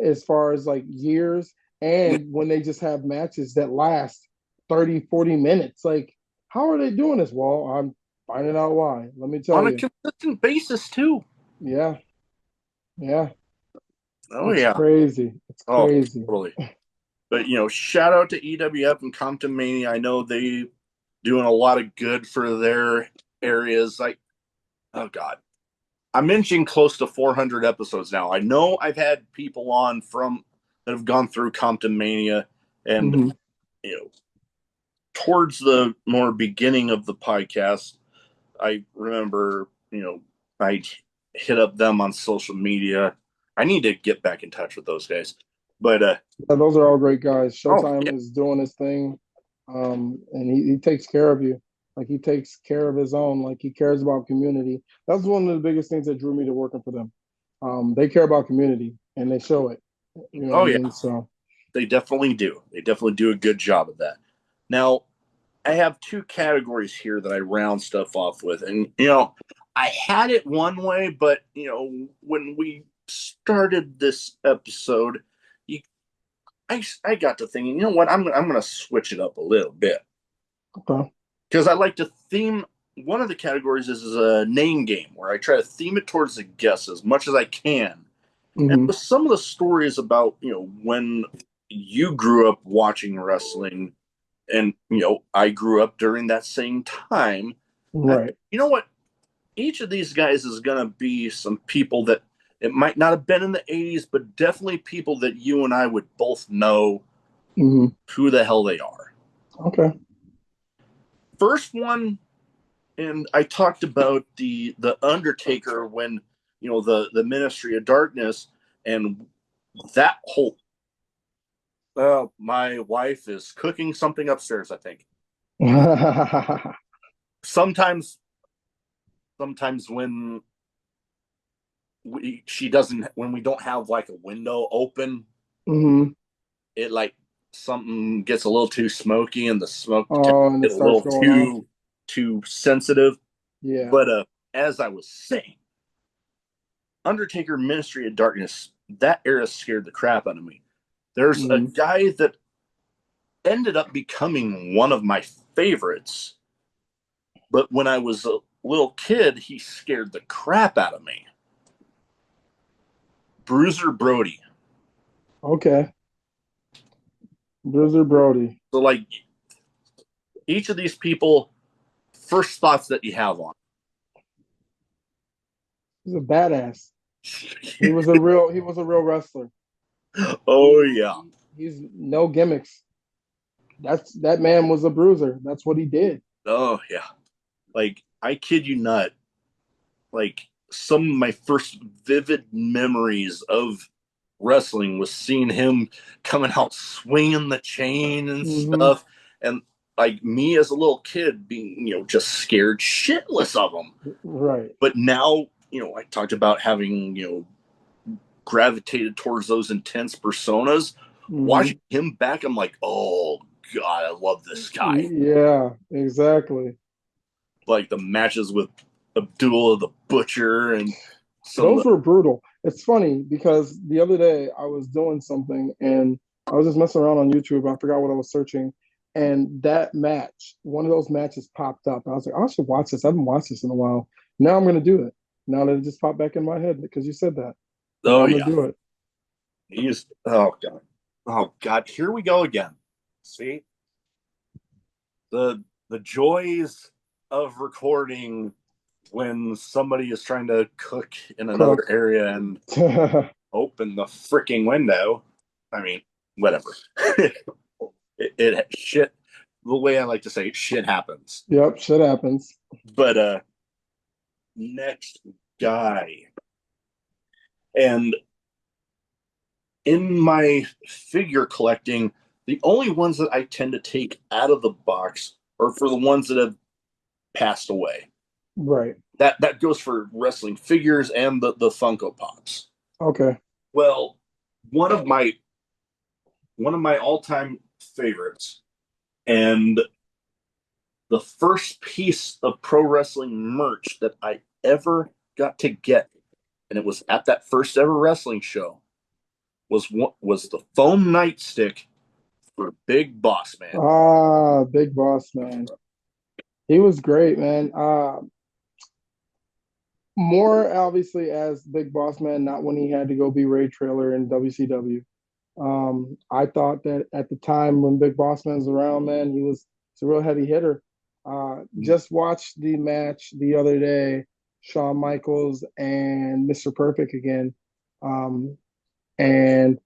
as far as like years, and when they just have matches that last 30, 40 minutes. Like, how are they doing this? Well, I'm finding out why. Let me tell you. On a consistent basis, too. Yeah. Yeah. Oh, it's yeah. Crazy. It's crazy. Totally. But, shout out to EWF and Compton Mania. I know they doing a lot of good for their areas. Like, oh, God. I'm inching close to 400 episodes now. I know I've had people on that have gone through Compton Mania, and towards the more beginning of the podcast, I remember, I hit up them on social media. I need to get back in touch with those guys. But those are all great guys. Showtime is doing his thing, and he takes care of you. Like he takes care of his own. Like he cares about community. That's one of the biggest things that drew me to working for them. They care about community and they show it. You know what I Oh yeah, mean? So they definitely do. They definitely do a good job of that. Now, I have two categories here that I round stuff off with. And, I had it one way, but, when we started this episode, you, I got to thinking, you know what, I'm going to switch it up a little bit. okay. Because I like to theme, one of the categories is a name game where I try to theme it towards the guests as much as I can. And Hmm. with some of the stories about, when you grew up watching wrestling, and I grew up during that same time. Right. You know what? Each of these guys is going to be some people that it might not have been in the 80s, but definitely people that you and I would both know Hmm. who the hell they are. Okay. First one, and I talked about the Undertaker when the Ministry of Darkness and that whole. My wife is cooking something upstairs, I think. Sometimes when she doesn't, when we don't have like a window open, Hmm. it like something gets a little too smoky and the smoke Oh, and it gets a starts little going off. too sensitive. Yeah. But as I was saying, Undertaker Ministry of Darkness, that era scared the crap out of me. There's a Hmm. guy that ended up becoming one of my favorites, but when I was a little kid, he scared the crap out of me. Bruiser Brody. Okay. Bruiser Brody. So, like, each of these people, first thoughts that you have on. He's a badass. He was a real wrestler. Oh He, yeah, he's no gimmicks. That man was a bruiser. That's what he did. oh yeah. Like, I kid you not. Like, some of my first vivid memories of wrestling was seeing him coming out swinging the chain and Hmm. stuff, and like me as a little kid being just scared shitless of him. Right. But now I talked about having gravitated towards those intense personas. Hmm. Watching him back, I'm like, oh god, I love this guy. Yeah, exactly. Like the matches with Abdullah the Butcher and some. Those were brutal. It's funny because the other day I was doing something and I was just messing around on YouTube. I forgot what I was searching. And that match, one of those matches popped up. I was like, I should watch this. I haven't watched this in a while. Now I'm going to do it. Now that it just popped back in my head because you said that. Now Oh I'm going yeah, to do it. he's oh god, here we go again. See the joys of recording when somebody is trying to cook in another Cook. area and open the freaking window. I mean, whatever. it shit. The way I like to say it, shit happens. Yep, shit happens. But next guy, and in my figure collecting, the only ones that I tend to take out of the box are for the ones that have passed away. Right. That goes for wrestling figures and the Funko Pops. Okay. Well, one of my all-time favorites, and the first piece of pro wrestling merch that I ever got to get, and it was at that first ever wrestling show, was the foam nightstick for Big Boss Man. Ah, Big Boss Man. He was great, man. More obviously as Big Boss Man, not when he had to go be Ray Trailer in WCW. I thought that at the time when Big Boss Man was around, man, he's a real heavy hitter. Just watched the match the other day, Shawn Michaels and Mr. Perfect again. And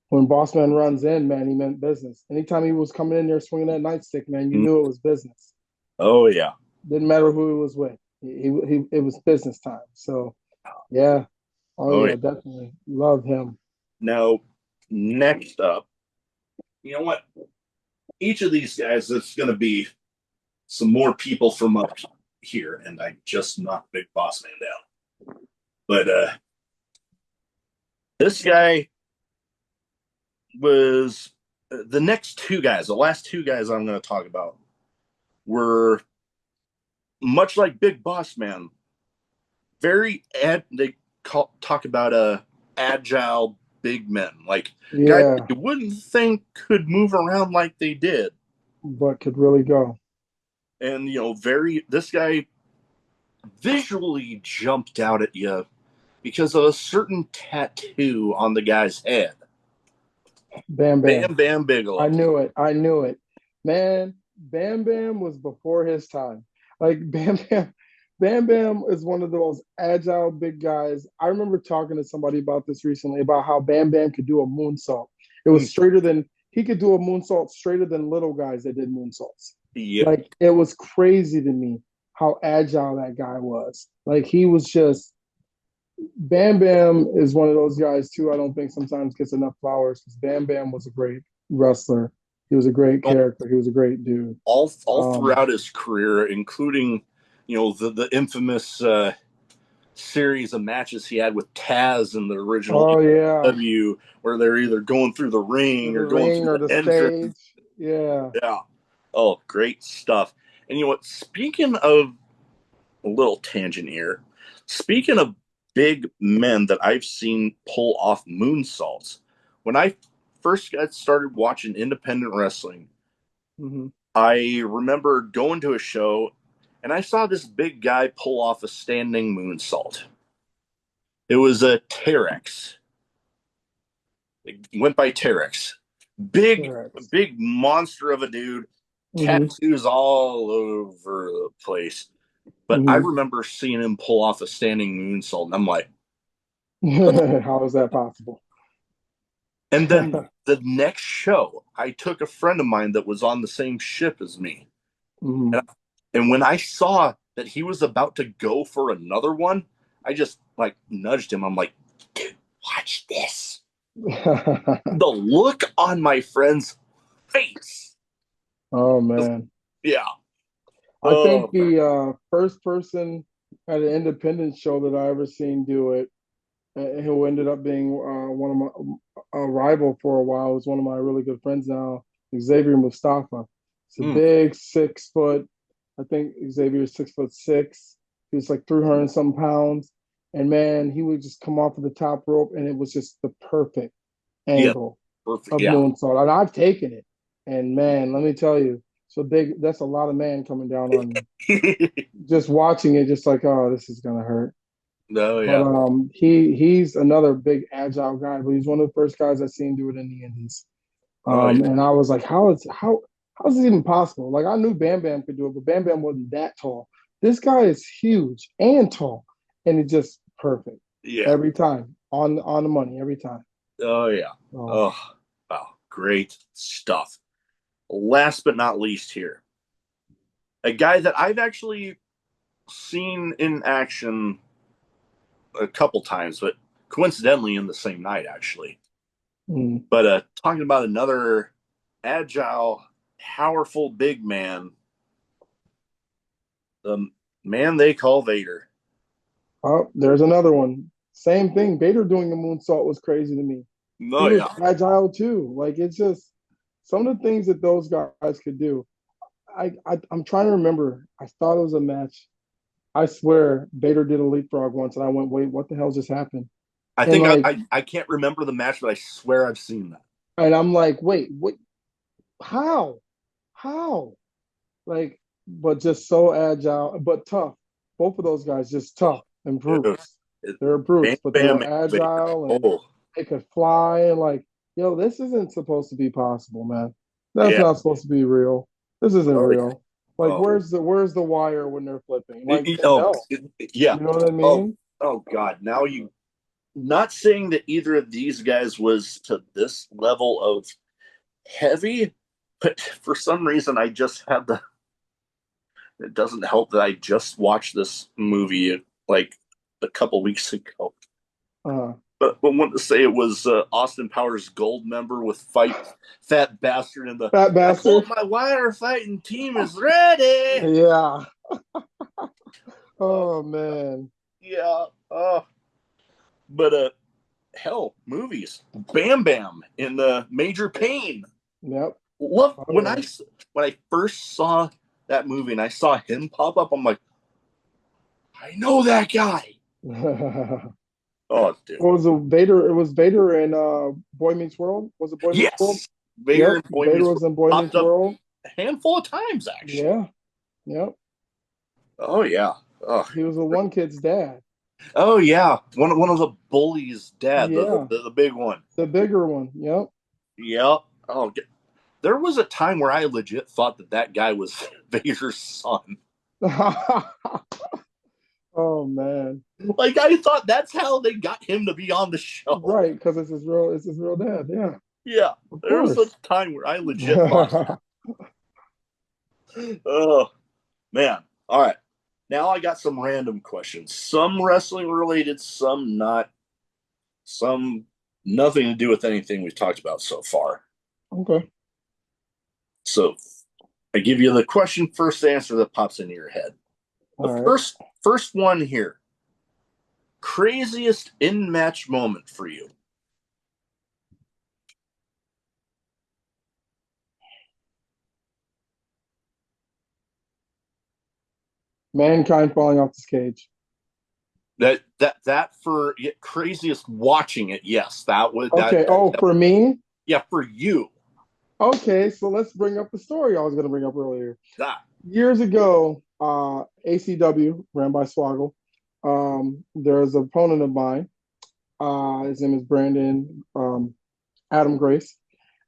when Boss Man runs in, man, he meant business. Anytime he was coming in there swinging that nightstick, man, you knew it was business. Oh yeah. Didn't matter who he was with. It was business time. So yeah. Oh Oh yeah, yeah. definitely. Love him. Now, next up, you know what? Each of these guys is going to be some more people from up here, and I just knocked Big Boss Man down. But this guy was the next two guys. The last two guys I'm going to talk about were much like Big Boss Man. Talk about agile big men, like guys Yeah, you wouldn't think could move around like they did, but could really go. and this guy visually jumped out at you because of a certain tattoo on the guy's head. Bam Bam. Bam Bam Bigelow. I knew it. I knew it. Man, Bam Bam was before his time. Like Bam Bam is one of the most agile big guys. I remember talking to somebody about this recently about how Bam Bam could do a moonsault. It was straighter than he could do a moonsault straighter than little guys that did moonsaults. Yep. Like it was crazy to me how agile that guy was. Like he was just Bam Bam is one of those guys too. I don't think sometimes gets enough flowers because Bam Bam was a great wrestler. He was a great character. He was a great dude. All throughout his career, including the infamous series of matches he had with Taz in the original OVW, where they're either going through the ring or going through the entrance. Stage. Yeah. Yeah. Oh, great stuff. And you know what? Speaking of a little tangent here, speaking of big men that I've seen pull off moonsaults, when I first got started watching independent wrestling, I remember going to a show and I saw this big guy pull off a standing moonsault. It was a Terex. It went by Terex. Big monster of a dude. Tattoos all over the place. But I remember seeing him pull off a standing moonsault, and I'm like, how is that possible? And then the next show, I took a friend of mine that was on the same ship as me. And when I saw that he was about to go for another one, I just like nudged him. I'm like, dude, watch this. The look on my friend's face. Oh, man. Yeah. I think the first person at an independent show that I ever seen do it, who ended up being one of my rival for a while, was one of my really good friends now, Xavier Mustafa. He's a big 6 foot. I think Xavier's 6'6". He was like 300 and some pounds. And man, he would just come off of the top rope and it was just the perfect angle of moonsault. And I've taken it. And man, let me tell you, so big, that's a lot of man coming down on me. Just watching it, just like, oh, this is gonna hurt. No, yeah. But he's another big agile guy, but he's one of the first guys I seen do it in the Indies. And I was like, how is this even possible? Like I knew Bam Bam could do it, but Bam Bam wasn't that tall. This guy is huge and tall, and it's just perfect. Yeah. Every time on the money, every time. Oh yeah. Oh wow, great stuff. Last but not least here, a guy that I've actually seen in action a couple times, but coincidentally in the same night, actually. But talking about another agile, powerful big man, the man they call Vader. Oh, there's another one. Same thing. Vader doing the moonsault was crazy to me. No, he was agile too. Like it's just some of the things that those guys could do. I'm trying to remember. I thought it was a match. I swear Vader did a leapfrog once, and I went, "Wait, what the hell just happened?" I think I can't remember the match, but I swear I've seen that. And I'm like, "Wait, what? How? Like, but just so agile, but tough. Both of those guys just tough and brutes. They're brutes, but they're agile and they could fly. And like, yo, this isn't supposed to be possible, man. That's not supposed to be real. This isn't real. Like, where's the wire when they're flipping? Like, no. Yeah. You know what I mean? Oh God. Now you. Not saying that either of these guys was to this level of heavy, but for some reason I just had the. It doesn't help that I just watched this movie like a couple weeks ago. but want to say it was Austin Powers Gold member with fight fat bastard in the. Fat I bastard. hope my wire fighting team is ready. Yeah. Uh, Oh man. yeah. But hell, movies. Bam Bam in the Major Pain. Yep. Love Oh, when yeah. I first saw that movie and I saw him pop up. I'm like, I know that guy. Oh, dude. What was it? Vader. It was Vader in Boy Meets World. Was it Boy Meets World? Yes, Vader Yep. and Boy Vader Meets was World in Boy popped Meets up World. a handful of times actually. Yeah. Yep. Oh yeah. Oh, He was a one kid's dad. oh yeah. One of the bullies' dad, Yeah. the big one. The bigger one. Yep. Yep. Oh, there was a time where I legit thought that guy was Vader's son. Oh man. Like I thought that's how they got him to be on the show. Right, because it's his real dad. Yeah. Yeah. Of There was a course. time where I legit thought that. Oh man. All right. Now I got some random questions. Some wrestling related, some not. Some nothing to do with anything we've talked about so far. Okay. So I give you the question first answer that pops into your head. The All right. first one here. Craziest in match moment for you. Mankind falling off this cage. That for craziest watching it, yes. Okay. Oh, for me? Yeah, for you. Okay, so let's bring up the story I was gonna bring up earlier. That. Years ago, ACW ran by Swoggle. There's an opponent of mine. His name is Brandon Adam Grace.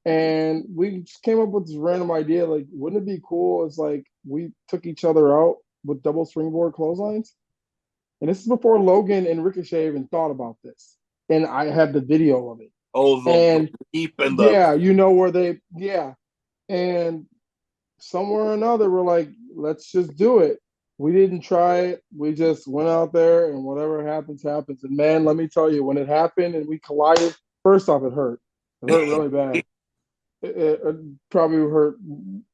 And we just came up with this random idea, like, wouldn't it be cool? It's like we took each other out with double springboard clotheslines. And this is before Logan and Ricochet even thought about this. And I have the video of it. Oh, And the leap and the yeah, you know where they, yeah. And somewhere or another, we're like, let's just do it. We didn't try it. We just went out there and whatever happens, happens. And man, let me tell you, when it happened and we collided, first off, it hurt. It hurt really bad. It probably hurt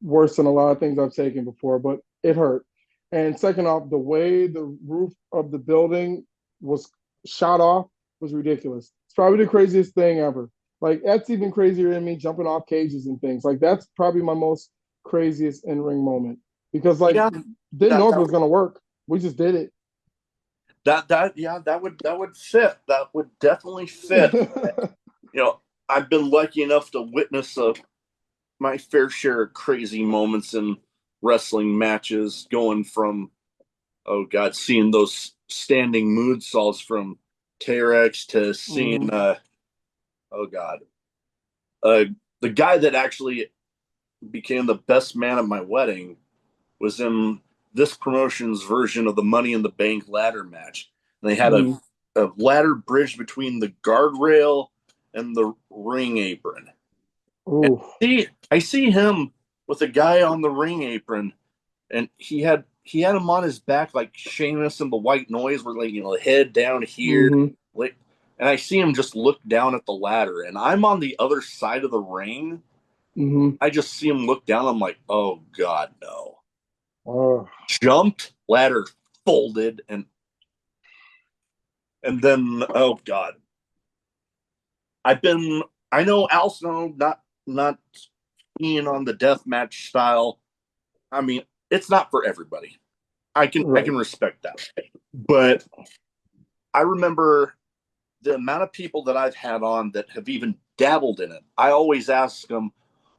worse than a lot of things I've taken before, but it hurt. And second off, the way the roof of the building was shot off was ridiculous. It's probably the craziest thing ever. Like that's even crazier than me jumping off cages and things. Like that's probably my most craziest in-ring moment because like yeah, didn't know if it was gonna work. We just did it. that would fit. That would definitely fit. I've been lucky enough to witness my fair share of crazy moments in wrestling matches, going from oh god, seeing those standing moonsaults from T-Rex to seeing oh god, the guy that actually became the best man at my wedding was in this promotion's version of the Money in the Bank ladder match. And they had a ladder bridge between the guardrail and the ring apron. And I see him with a guy on the ring apron, and he had him on his back like Sheamus and the White Noise, where like the head down here, like, and I see him just look down at the ladder, and I'm on the other side of the ring. I just see him look down. I'm like, oh god, no! Jumped, ladder folded, and then oh god, I know Al Snow not being on the death match style. I mean, it's not for everybody. I can respect that. But I remember the amount of people that I've had on that have even dabbled in it. I always ask them,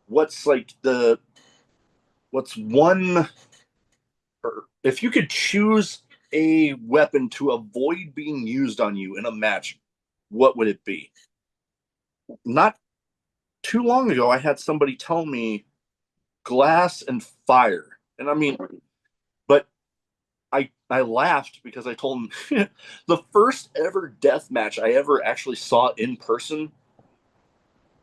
what's one, or if you could choose a weapon to avoid being used on you in a match, what would it be? Not too long ago, I had somebody tell me glass and fire. And I mean, but I laughed because I told him the first ever death match I ever actually saw in person,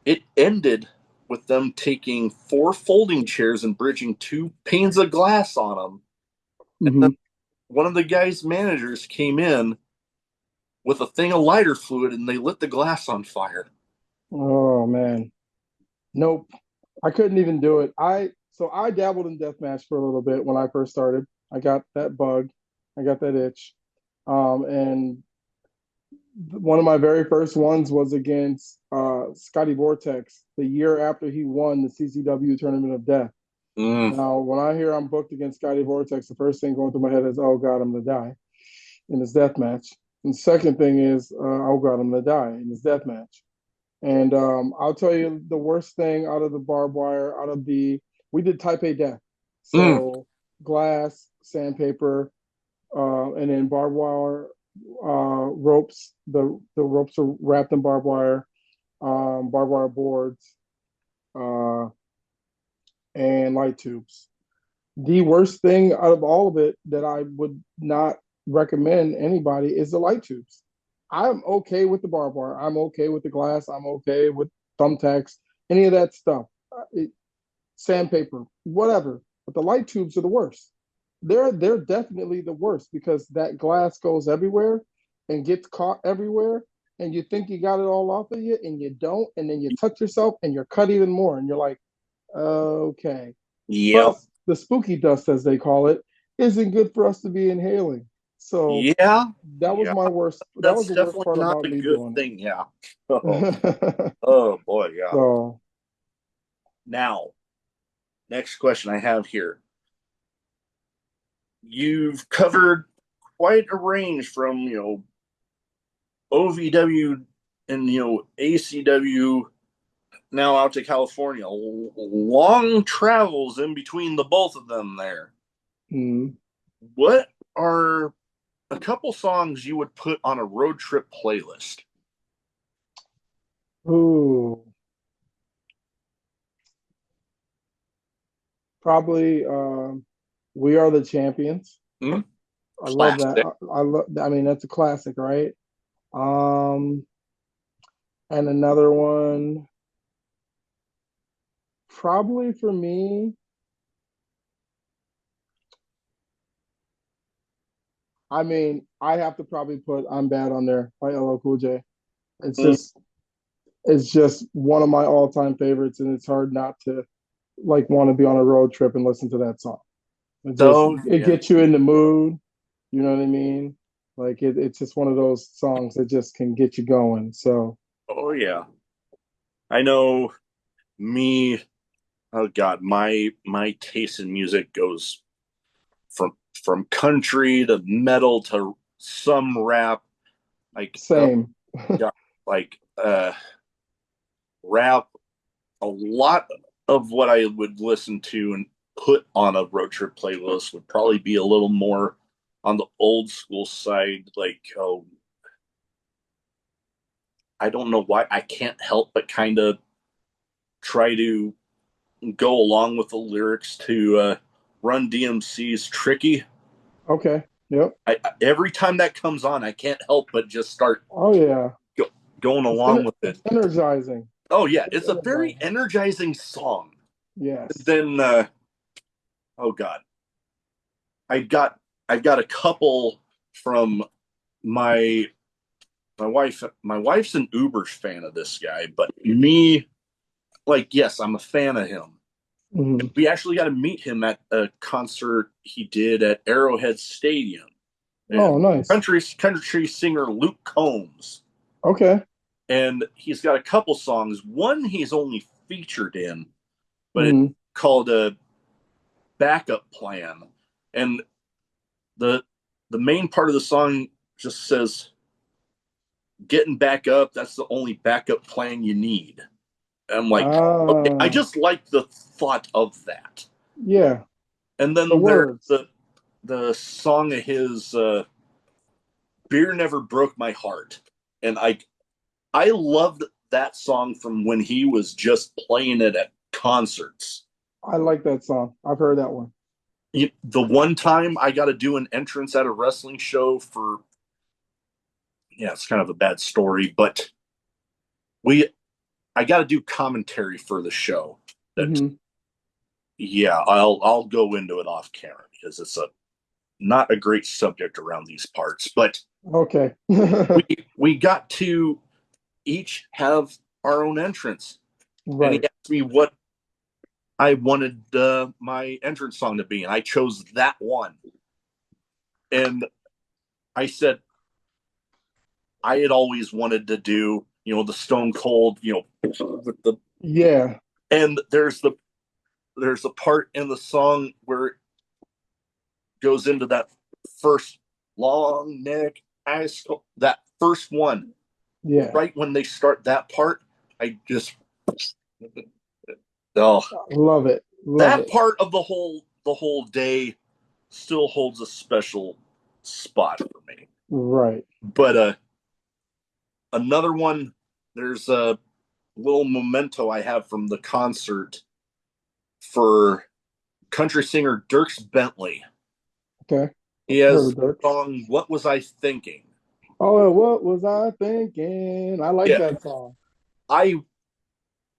it ended with them taking 4 folding chairs and bridging 2 panes of glass on them. And then one of the guy's managers came in with a thing of lighter fluid and they lit the glass on fire. Oh man. Nope. I couldn't even do it. I dabbled in deathmatch for a little bit when I first started. I got that bug. I got that itch. And one of my very first ones was against Scotty Vortex the year after he won the CCW Tournament of Death. Now, when I hear I'm booked against Scotty Vortex, the first thing going through my head is, oh God, I'm gonna die in this death match. And the second thing is, oh God, I'm gonna die in this death match. And I'll tell you the worst thing out of the barbed wire, we did type A death. So glass, sandpaper, and then barbed wire ropes. The ropes are wrapped in barbed wire boards, and light tubes. The worst thing out of all of it that I would not recommend anybody is the light tubes. I'm okay with the barbed wire. I'm okay with the glass. I'm okay with thumbtacks, any of that stuff. Sandpaper, whatever. But the light tubes are the worst. They're definitely the worst because that glass goes everywhere and gets caught everywhere, and you think you got it all off of you, and you don't, and then you touch yourself and you're cut even more, and you're like, okay. Yep. Plus, the spooky dust, as they call it, isn't good for us to be inhaling. So yeah, that was my worst. That was that's the worst definitely part not about a me good doing thing. Yeah. it. Oh boy, yeah. So Now, next question I have here. You've covered quite a range from, OVW and, ACW now out to California. Long travels in between the both of them there. mm, What are a couple songs you would put on a road trip playlist? ooh, probably "We Are the Champions." Hmm? I love Classic. that. I love. I mean, that's a classic, right? Um, and another one, probably for me. I mean, I have to probably put "I'm Bad" on there by LL Cool J. It's Mm. just, it's just one of my all-time favorites, and it's hard not to like want to be on a road trip and listen to that song. So, It yeah. gets you in the mood. You know what I mean? Like it's just one of those songs that just can get you going. So Oh, yeah. I know me. Oh God, my taste in music goes from country to metal to some rap. Like, oh same. God, like rap. A lot of what I would listen to and put on a road trip playlist would probably be a little more on the old school side. Like, oh, I don't know why I can't help but kind of try to go along with the lyrics to Run DMC's "Tricky." Okay. Yep. Every time that comes on, I can't help but just start Oh yeah. go, going along with it. It's energizing. Oh yeah, It's it's a very energizing. energizing song. And Yes. then, oh God, I got I've got a couple from my my wife. My wife's an Uber fan of this guy, but me, like, yes, I'm a fan of him. Mhm. We actually got to meet him at a concert he did at Arrowhead Stadium. Oh, nice. Country singer Luke Combs, Okay. and he's got a couple songs. One he's only featured in, but it's Mhm. called a backup plan, and the the main part of the song just says, "Getting back up. That's the only backup plan you need." And I'm like, okay, I Ah, just like the thought of that. yeah. And The then there's words. the song of his, "Beer Never Broke My Heart," and I loved that song from when he was just playing it at concerts. I like that song. I've heard that one. The one time I got to do an entrance at a wrestling show for, yeah, it's kind of a bad story, but we I got to do commentary for the show. That, Hmm. yeah, I'll go into it off camera because it's a not a great subject around these parts. But Okay. We got to each have our own entrance, and he Right. asked me what I wanted my entrance song to be, and I chose that one. And I said I had always wanted to do, the Stone Cold, with the Yeah. and there's a part in the song where it goes into that first long neck ice, that first one. Yeah. Right when they start that part, I just oh, Love it. Love that it. part of the whole day still holds a special spot for me. Right. But another one, there's a little memento I have from the concert for country singer Dierks Bentley. Okay. He Heard has of Dirk. the song "What Was I Thinking." Oh, what was I thinking? I like Yeah, that song. I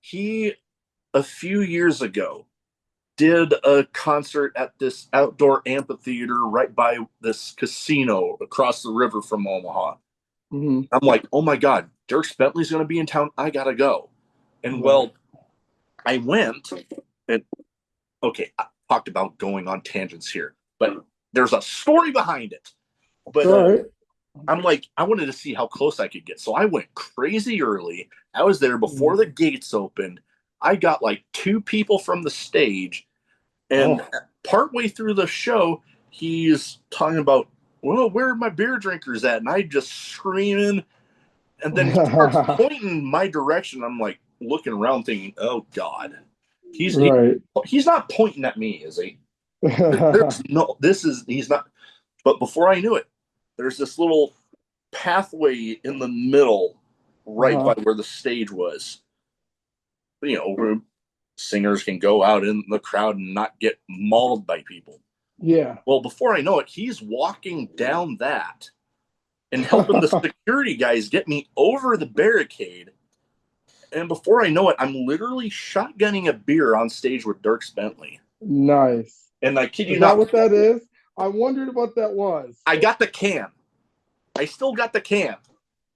he a few years ago did a concert at this outdoor amphitheater right by this casino across the river from Omaha. Hmm. I'm like, oh my God, Dierks Bentley's going to be in town. I got to go. And Right. well, I went and okay, I talked about going on tangents here, but there's a story behind it. It's But all right. I'm like, I wanted to see how close I could get. So I went crazy early. I was there before Mhm. the gates opened. I got like two people from the stage. And Oh. partway through the show, he's talking about, well, where are my beer drinkers at? And I just screaming. And then he starts pointing my direction. I'm like looking around thinking, oh God, he's he, Right. he's not pointing at me, is he? There's no, he's not. But before I knew it, there's this little pathway in the middle, right by Uh-huh. where the stage was. Where singers can go out in the crowd and not get mauled by people. Yeah. Well, before I know it, he's walking down that and helping the security guys get me over the barricade. And before I know it, I'm literally shotgunning a beer on stage with Dierks Bentley. Nice. And I kid you Is that not, what that is? I wondered what that was. I got the can. I still got the can.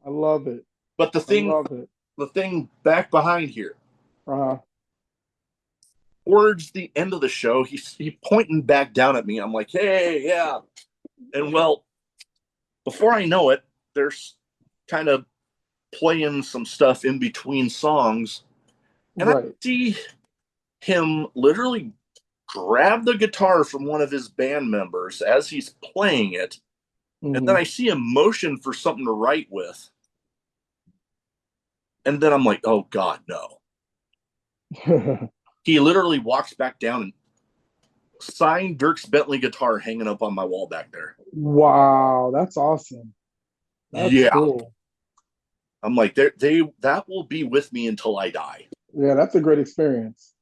I love it. But I love it. the thing back behind here, Uh-huh. towards the end of the show, he's pointing back down at me. I'm like, hey, yeah. And well, before I know it, there's kind of playing some stuff in between songs. And I Right. see him literally grab the guitar from one of his band members as he's playing it. And then Hmm. I see him motion for something to write with. And then I'm like, oh God, no. He literally walks back down and signed Dierks Bentley guitar hanging up on my wall back there. Wow, that's awesome. That's Yeah. cool. I'm like, that will be with me until I die. Yeah, that's a great experience.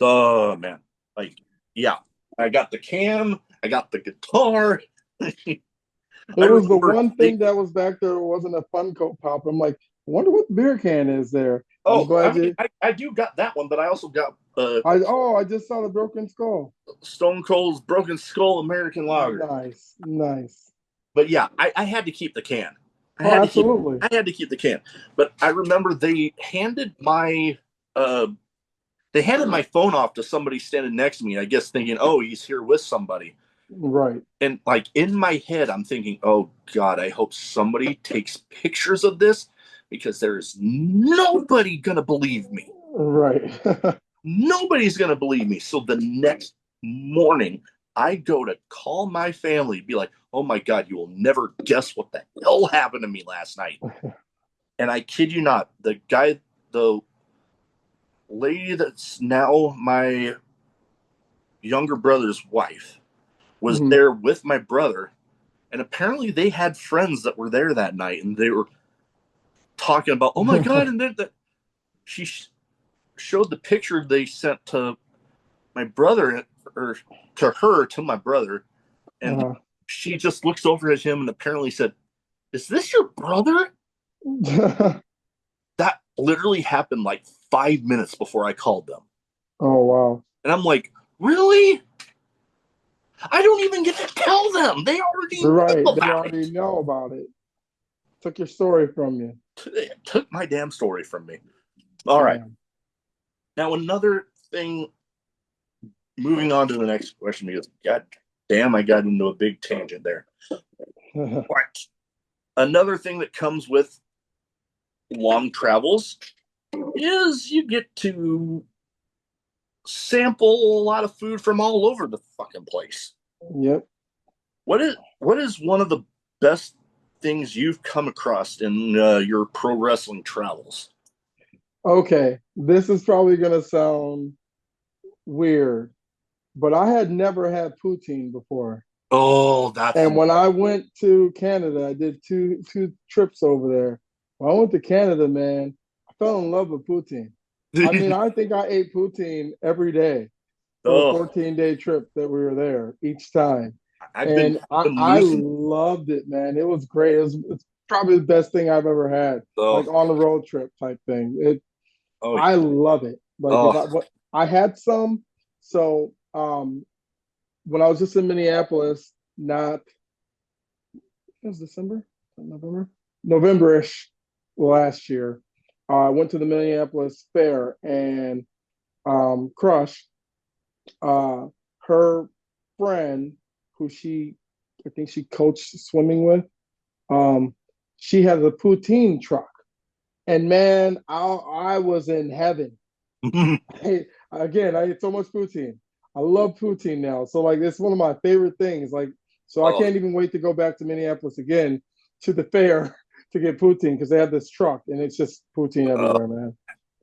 Oh man. Like, yeah. I got the cam, I got the guitar. I It was the remember one thing that was back there. It wasn't a Funko Pop. I'm like, I wonder what beer can is there. I'm I glad mean, you. I do got that one, but I also got I just saw the broken skull. Stone Cold's Broken Skull American Lager. Nice, nice. But yeah, I had to keep the can. I Oh, had to keep absolutely. I had to keep the can. But I remember uh they handed my phone off to somebody standing next to me, I guess thinking, oh, he's here with somebody. Right, And like in my head, I'm thinking, oh God, I hope somebody takes pictures of this because there's nobody gonna believe me. right. Nobody's gonna believe me. So the next morning, I go to call my family, be like, oh my God, you will never guess what the hell happened to me last night. And I kid you not, the lady that's now my younger brother's wife was Mhm. there with my brother. And apparently they had friends that were there that night and they were talking about, oh my God. And then she showed the picture they sent to my brother or to my brother. And Uh-huh. she just looks over at him and apparently said, is this your brother? That literally happened like 5 minutes before I called them. Oh, wow. And I'm like, really? I don't even get to tell them. They already know Right. They about already it. know about it. Took your story from you. It took my damn story from me. All right. Now, another thing, moving on to the next question, because God damn, I got into a big tangent there. But another thing that comes with long travels is you get to sample a lot of food from all over the fucking place. Yep. What is one of the best things you've come across in your pro wrestling travels? Okay, this is probably gonna sound weird, but I had never had poutine before. Oh, that's And when I went to Canada, I did two trips over there. When I went to Canada, man, I fell in love with poutine. I mean, I think I ate poutine every day for the oh, 14-day trip that we were there each time. I've And been I losing. loved it, man. It was great. It's probably the best thing I've ever had, like Oh, on a road trip type thing. oh, I love it. Like if oh. I had some, so when I was just in Minneapolis, not it was December, November, November-ish last year. I went to the Minneapolis Fair and Crush, her friend who I think she coached swimming with, um, she has a poutine truck. And man, I was in heaven. Again, I ate so much poutine. I love poutine now. So like it's one of my favorite things. Like so I Oh. can't even wait to go back to Minneapolis again to the fair to get poutine because they have this truck and it's just poutine everywhere, man.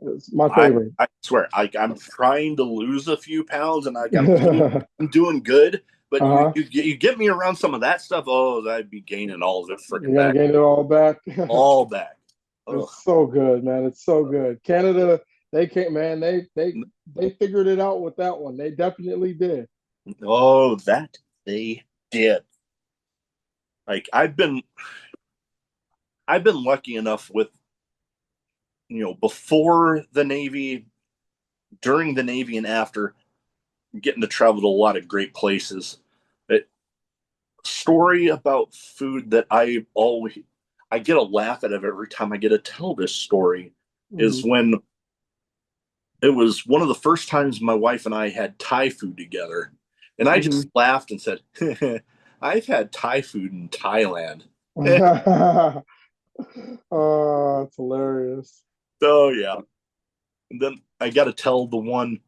It's my favorite. I swear, I'm trying to lose a few pounds, and I'm doing good. But Uh-huh. you get me around some of that stuff. Oh, I'd be gaining all of it freaking You're gonna back, gain it all back. all back. Oh. It's so good, man. It's so good. Canada, they can't, man. They figured it out with that one. They definitely did. Oh, that they did. Like I've been lucky enough with before the Navy, during the Navy, and after getting to travel to a lot of great places. It, story about food that I get a laugh out of every time I get to tell this story is Mhm. when it was one of the first times my wife and I had Thai food together. And I just Mhm. laughed and said, I've had Thai food in Thailand. Oh, it's hilarious. So, yeah. And then I got to tell the one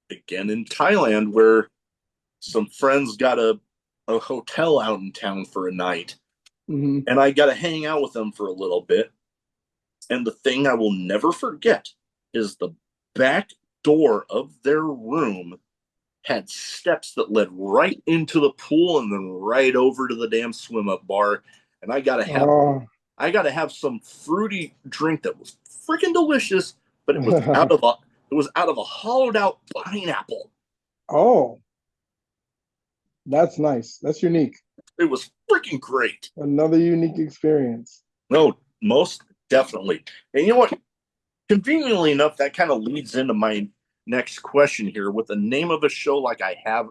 again in Thailand where some friends got a hotel out in town for a night. Mhm. And I got to hang out with them for a little bit. And the thing I will never forget is the back door of their room had steps that led right into the pool and then right over to the damn swim up bar. And Oh. I gotta have some fruity drink that was freaking delicious, but it was out of a hollowed out pineapple. Oh, that's nice. That's unique. It was freaking great. Another unique experience. No, most definitely. And you know what? Conveniently enough, that kind of leads into my next question here. With the name of a show like I have, I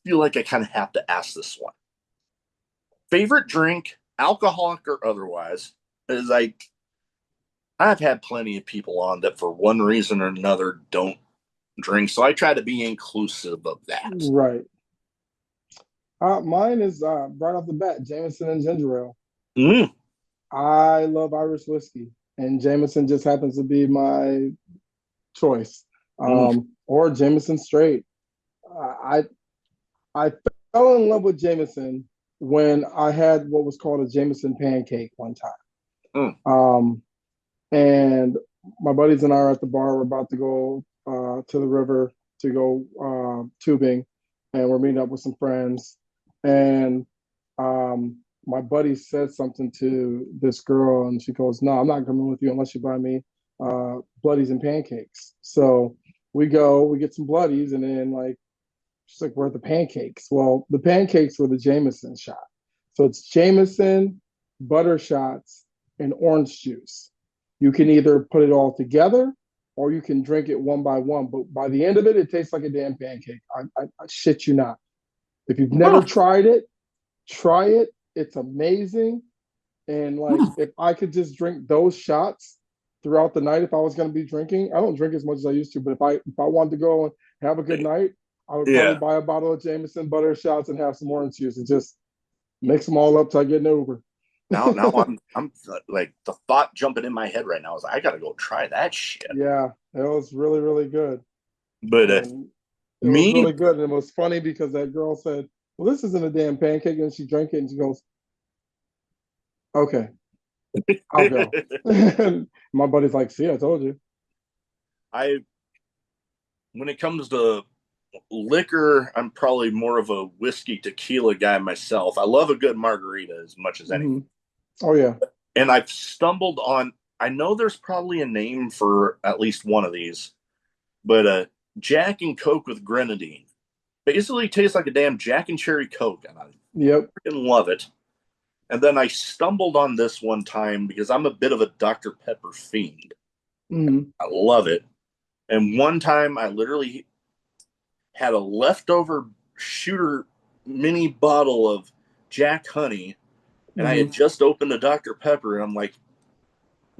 feel like I kind of have to ask this one. Favorite drink, alcoholic or otherwise, is I've had plenty of people on that for one reason or another don't drink, so I try to be inclusive of that. Right. Mine is right off the bat, Jameson and ginger ale. Mm, I love Irish whiskey, and Jameson just happens to be my choice. mm. Or Jameson straight. I I fell in love with Jameson when I had what was called a Jameson pancake one time. Mm. And my buddies and I are at the bar. We're about to go to the river to go tubing, and we're meeting up with some friends. And my buddy said something to this girl, and she goes, "No, I'm not coming with you unless you buy me bloodies and pancakes." So we go, we get some bloodies, and then like she's like, "Where are the pancakes?" Well, the pancakes were the Jameson shot. So it's Jameson, butter shots, and orange juice. You can either put it all together or you can drink it one by one. But by the end of it, it tastes like a damn pancake. I shit you not. If you've never Oh, tried it, try it. It's amazing. And like, if I could just drink those shots throughout the night, if I was going to be drinking, I don't drink as much as I used to, but if I wanted to go and have a good night, I would probably Yeah. buy a bottle of Jameson butter shots and have some orange juice and just mix them all up till I get an Uber. Now I'm like the thought jumping in my head right now is I gotta go try that shit. Yeah, it was really, really good. But And it was me, really good. And it was funny because that girl said, well, this isn't a damn pancake. And she drank it and she goes, okay, I'll go. And my buddy's like, see, I told you. I when it comes to liquor, I'm probably more of a whiskey tequila guy myself. I love a good margarita as much as anything. Oh, yeah. And I've stumbled on, I know there's probably a name for at least one of these, but Jack and Coke with grenadine. Basically tastes like a damn Jack and Cherry Coke, and I Yep. freaking love it. And then I stumbled on this one time because I'm a bit of a Dr. Pepper fiend. Mm-hmm. I love it. And one time I literally had a leftover shooter mini bottle of Jack Honey, and I had just opened a Dr. Pepper, and I'm like,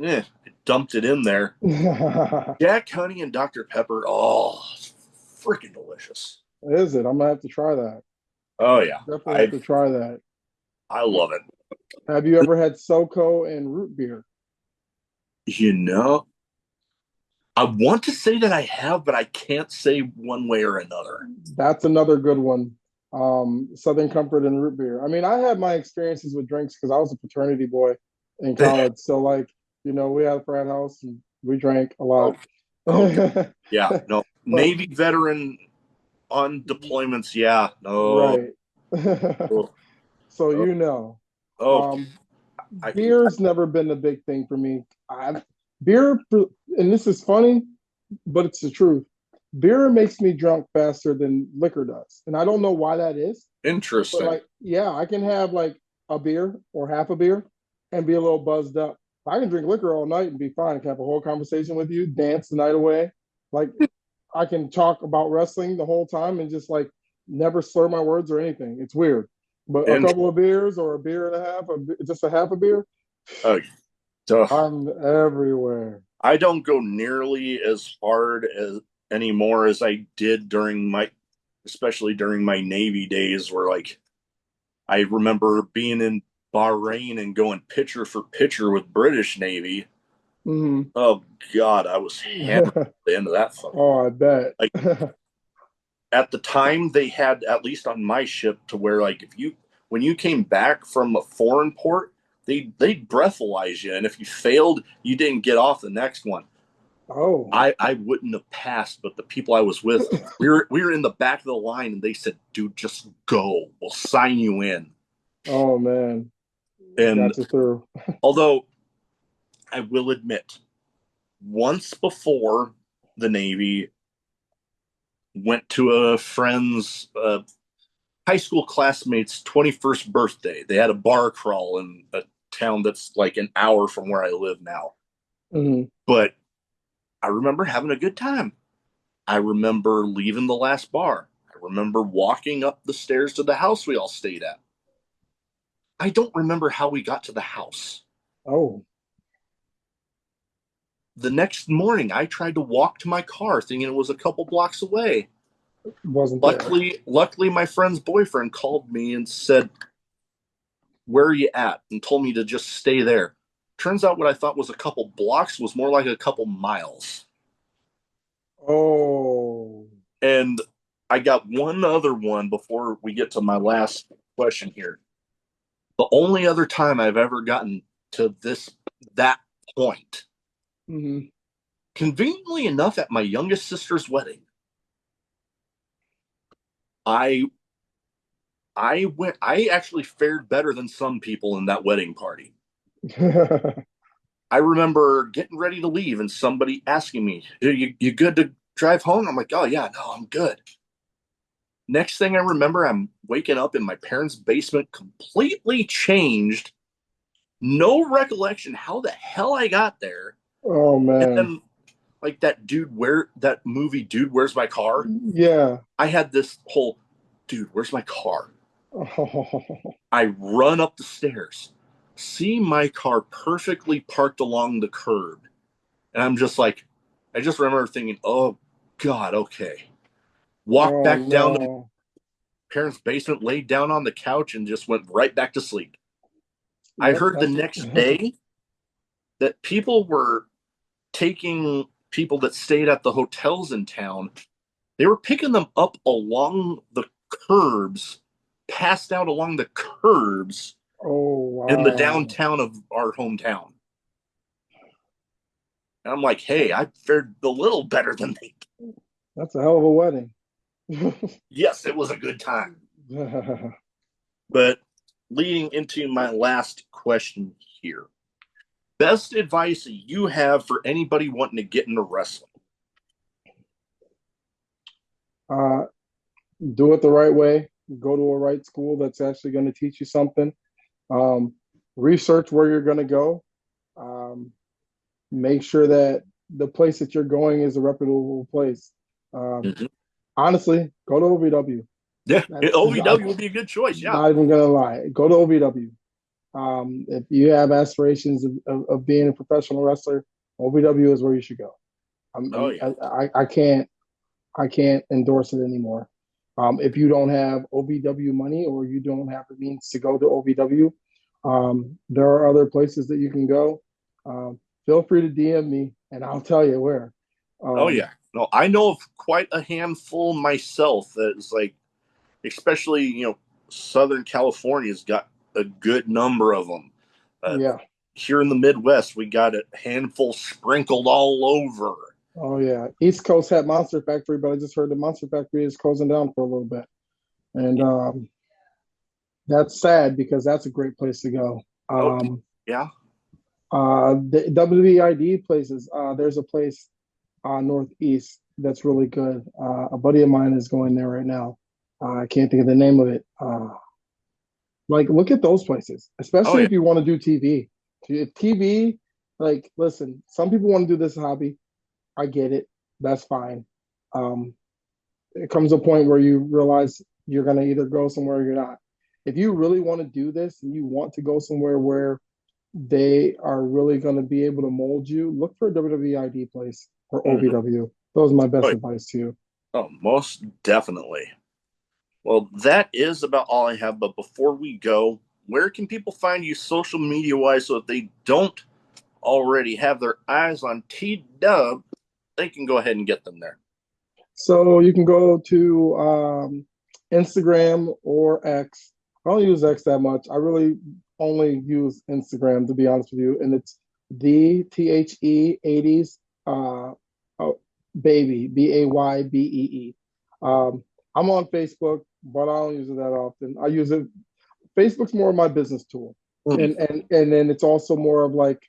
I dumped it in there. Jack Honey and Dr. Pepper, oh, freaking delicious. Is it? I'm gonna have to try that. Oh yeah, Definitely have to try that. I love it. Have you ever had SoCo and root beer? You know, I want to say that I have, but I can't say one way or another. That's another good one. Southern Comfort and root beer. I mean, I had my experiences with drinks because I was a fraternity boy in college. So like, we had a frat house and we drank a lot. Okay. Yeah, no. Navy veteran on deployments, yeah. No. Right. So I beer's never been a big thing for me. Beer, and this is funny, but it's the truth. Beer makes me drunk faster than liquor does, and I don't know why that is. Interesting. But like, yeah, I can have like a beer or half a beer and be a little buzzed up. I can drink liquor all night and be fine. I can have a whole conversation with you, dance the night away. Like, I can talk about wrestling the whole time and just like never slur my words or anything. It's weird. But a couple of beers or a beer and a half, or just a half a beer, I'm everywhere. I don't go nearly as hard as anymore as I did especially during my Navy days, where like I remember being in Bahrain and going pitcher for pitcher with British Navy. Mm-hmm. Oh God, I was hammered at the end of that fucking. Oh, I bet. Like, at the time, they had, at least on my ship, to where like when you came back from a foreign port, they'd breathalyze you, and if you failed, you didn't get off the next one. Oh, I wouldn't have passed, but the people I was with, we were in the back of the line, and they said, "Dude, just go. We'll sign you in." Oh man, and got you through. Although I will admit, once before the Navy, went to a friend's high school classmate's 21st birthday. They had a bar crawl in a town that's like an hour from where I live now. Mm-hmm. But I remember having a good time. I remember leaving the last bar. I remember walking up the stairs to the house we all stayed at. I don't remember how we got to the house. Oh. The next morning, I tried to walk to my car thinking it was a couple blocks away. Wasn't luckily, my friend's boyfriend called me and said, "Where are you at?" and told me to just stay there. Turns out what I thought was a couple blocks was more like a couple miles. Oh. And I got one other one before we get to my last question here. The only other time I've ever gotten to that point, conveniently enough, at my youngest sister's wedding, I actually fared better than some people in that wedding party. I remember getting ready to leave and somebody asking me, you good to drive home? I'm like, oh yeah, no, I'm good. Next thing I remember, I'm waking up in my parents' basement, completely changed. No recollection how the hell I got there. Oh man. And then like that movie, Dude, Where's My Car? Yeah. I had this whole, dude, where's my car? Oh. I run up the stairs. see my car perfectly parked along the curb. And I'm just like, I just remember thinking, oh, God, okay. Walked Oh back down to my no. parents' basement, laid down on the couch, and just went right back to sleep. I Yep, heard the that's next day that people were taking people that stayed at the hotels in town, they were picking them up along the curbs, passed out along the curbs oh in the wow. downtown of our hometown. And I'm like, hey, I fared a little better than they. That's a hell of a wedding. Yes, it was a good time. But leading into my last question here, best advice you have for anybody wanting to get into wrestling? uh, do it the right way. Go to a right school that's actually going to teach you something. Um, research where you're going to go. Um, make sure that the place that you're going is a reputable place. Um, Mm-hmm. honestly, go to OVW. Yeah, That's OVW would be a good choice. Yeah. not even gonna lie. Go to OVW. If you have aspirations of being a professional wrestler, OVW is where you should go. Oh yeah. I can't endorse it anymore. If you don't have OVW money or you don't have the means to go to OVW, there are other places that you can go. Feel free to DM me and I'll tell you where. Oh yeah. No, I know of quite a handful myself that is like, especially Southern California's got a good number of them. Yeah. Here in the Midwest, we got a handful sprinkled all over. Oh yeah. East Coast had Monster Factory, but I just heard the Monster Factory is closing down for a little bit. And that's sad because that's a great place to go. Oh yeah. The WVID places, there's a place northeast that's really good. A buddy of mine is going there right now. I can't think of the name of it. Like, look at those places, Oh especially yeah. if you want to do TV. If TV, like, listen, some people want to do this hobby. I get it. That's fine. Um, it comes a point where you realize you're going to either go somewhere or you're not. If you really want to do this and you want to go somewhere where they are really going to be able to mold you, look for a WWID place or Mm-hmm. OVW. Those are my Oh, best yeah. advice to you. Oh, most definitely. Well, that is about all I have. But before we go, where can people find you social media wise so if they don't already have their eyes on TW, they can go ahead and get them there? So you can go to Instagram or X. I don't use X that much. I really only use Instagram, to be honest with you. And it's the THE 80s Baybee, Baybee. I'm on Facebook, but I don't use it that often. I use it. Facebook's more of my business tool. Mm. And then it's also more of like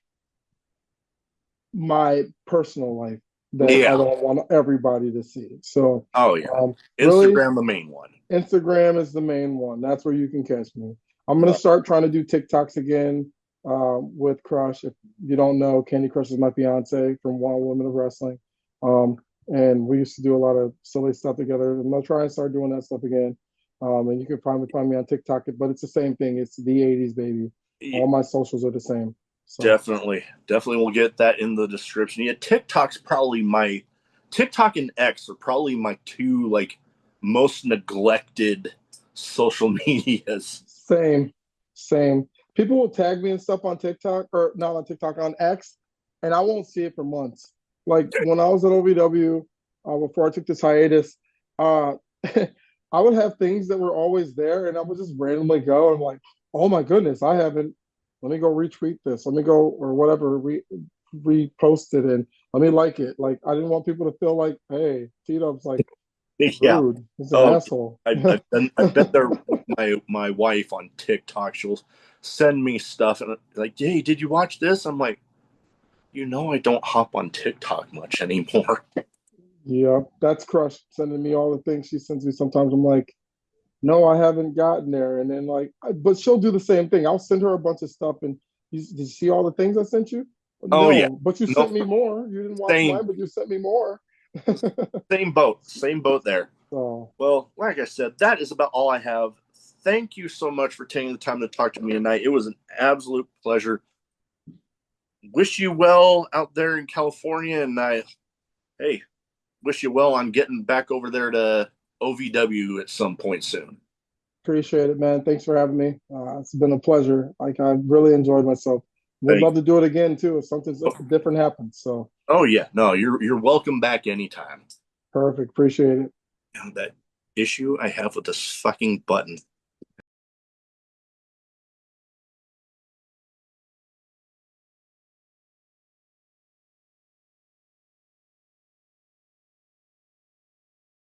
my personal life that I Yeah. don't want everybody to see. So, Oh yeah. really, Instagram, the main one. Instagram is the main one. That's where you can catch me. I'm gonna start trying to do TikToks again with Crush. If you don't know, Candy Crush is my fiance from Wild Women of Wrestling, and we used to do a lot of silly stuff together. I'm gonna try and start doing that stuff again. And you can probably find me on TikTok, but it's the same thing. It's the 80s, baby. All my socials are the same. So. Definitely we'll get that in the description. Yeah, TikTok and X are probably my two like most neglected social medias. Same. People will tag me and stuff on TikTok, or not on TikTok, on X, and I won't see it for months. Like when I was at OVW, before I took this hiatus, uh, I would have things that were always there, and I would just randomly go and like, oh my goodness, I haven't. Let me go retweet this. Let me go or whatever repost it and let me like it. Like I didn't want people to feel like, hey, T-Dub's like Yeah. rude. He's an Oh, asshole. I've been there with my wife on TikTok. She'll send me stuff and like, hey, did you watch this? I'm like, I don't hop on TikTok much anymore. Yeah, that's Crush sending me all the things she sends me. Sometimes I'm like, no, I haven't gotten there. And then but she'll do the same thing. I'll send her a bunch of stuff and did you see all the things I sent you? Oh yeah. No, but you No, sent me more. You didn't watch mine, but you sent me more. Same boat there. So, well, like I said, that is about all I have. thank you so much for taking the time to talk to me tonight. It was an absolute pleasure. Wish you well out there in California, and hey, wish you well on getting back over there to OVW at some point soon. Appreciate it, man. Thanks for having me. It's been a pleasure. Like, I really enjoyed myself. Would love to do it again too if something different happens. So. Oh yeah, no, you're welcome back anytime. Perfect. Appreciate it. And that issue I have with this fucking button.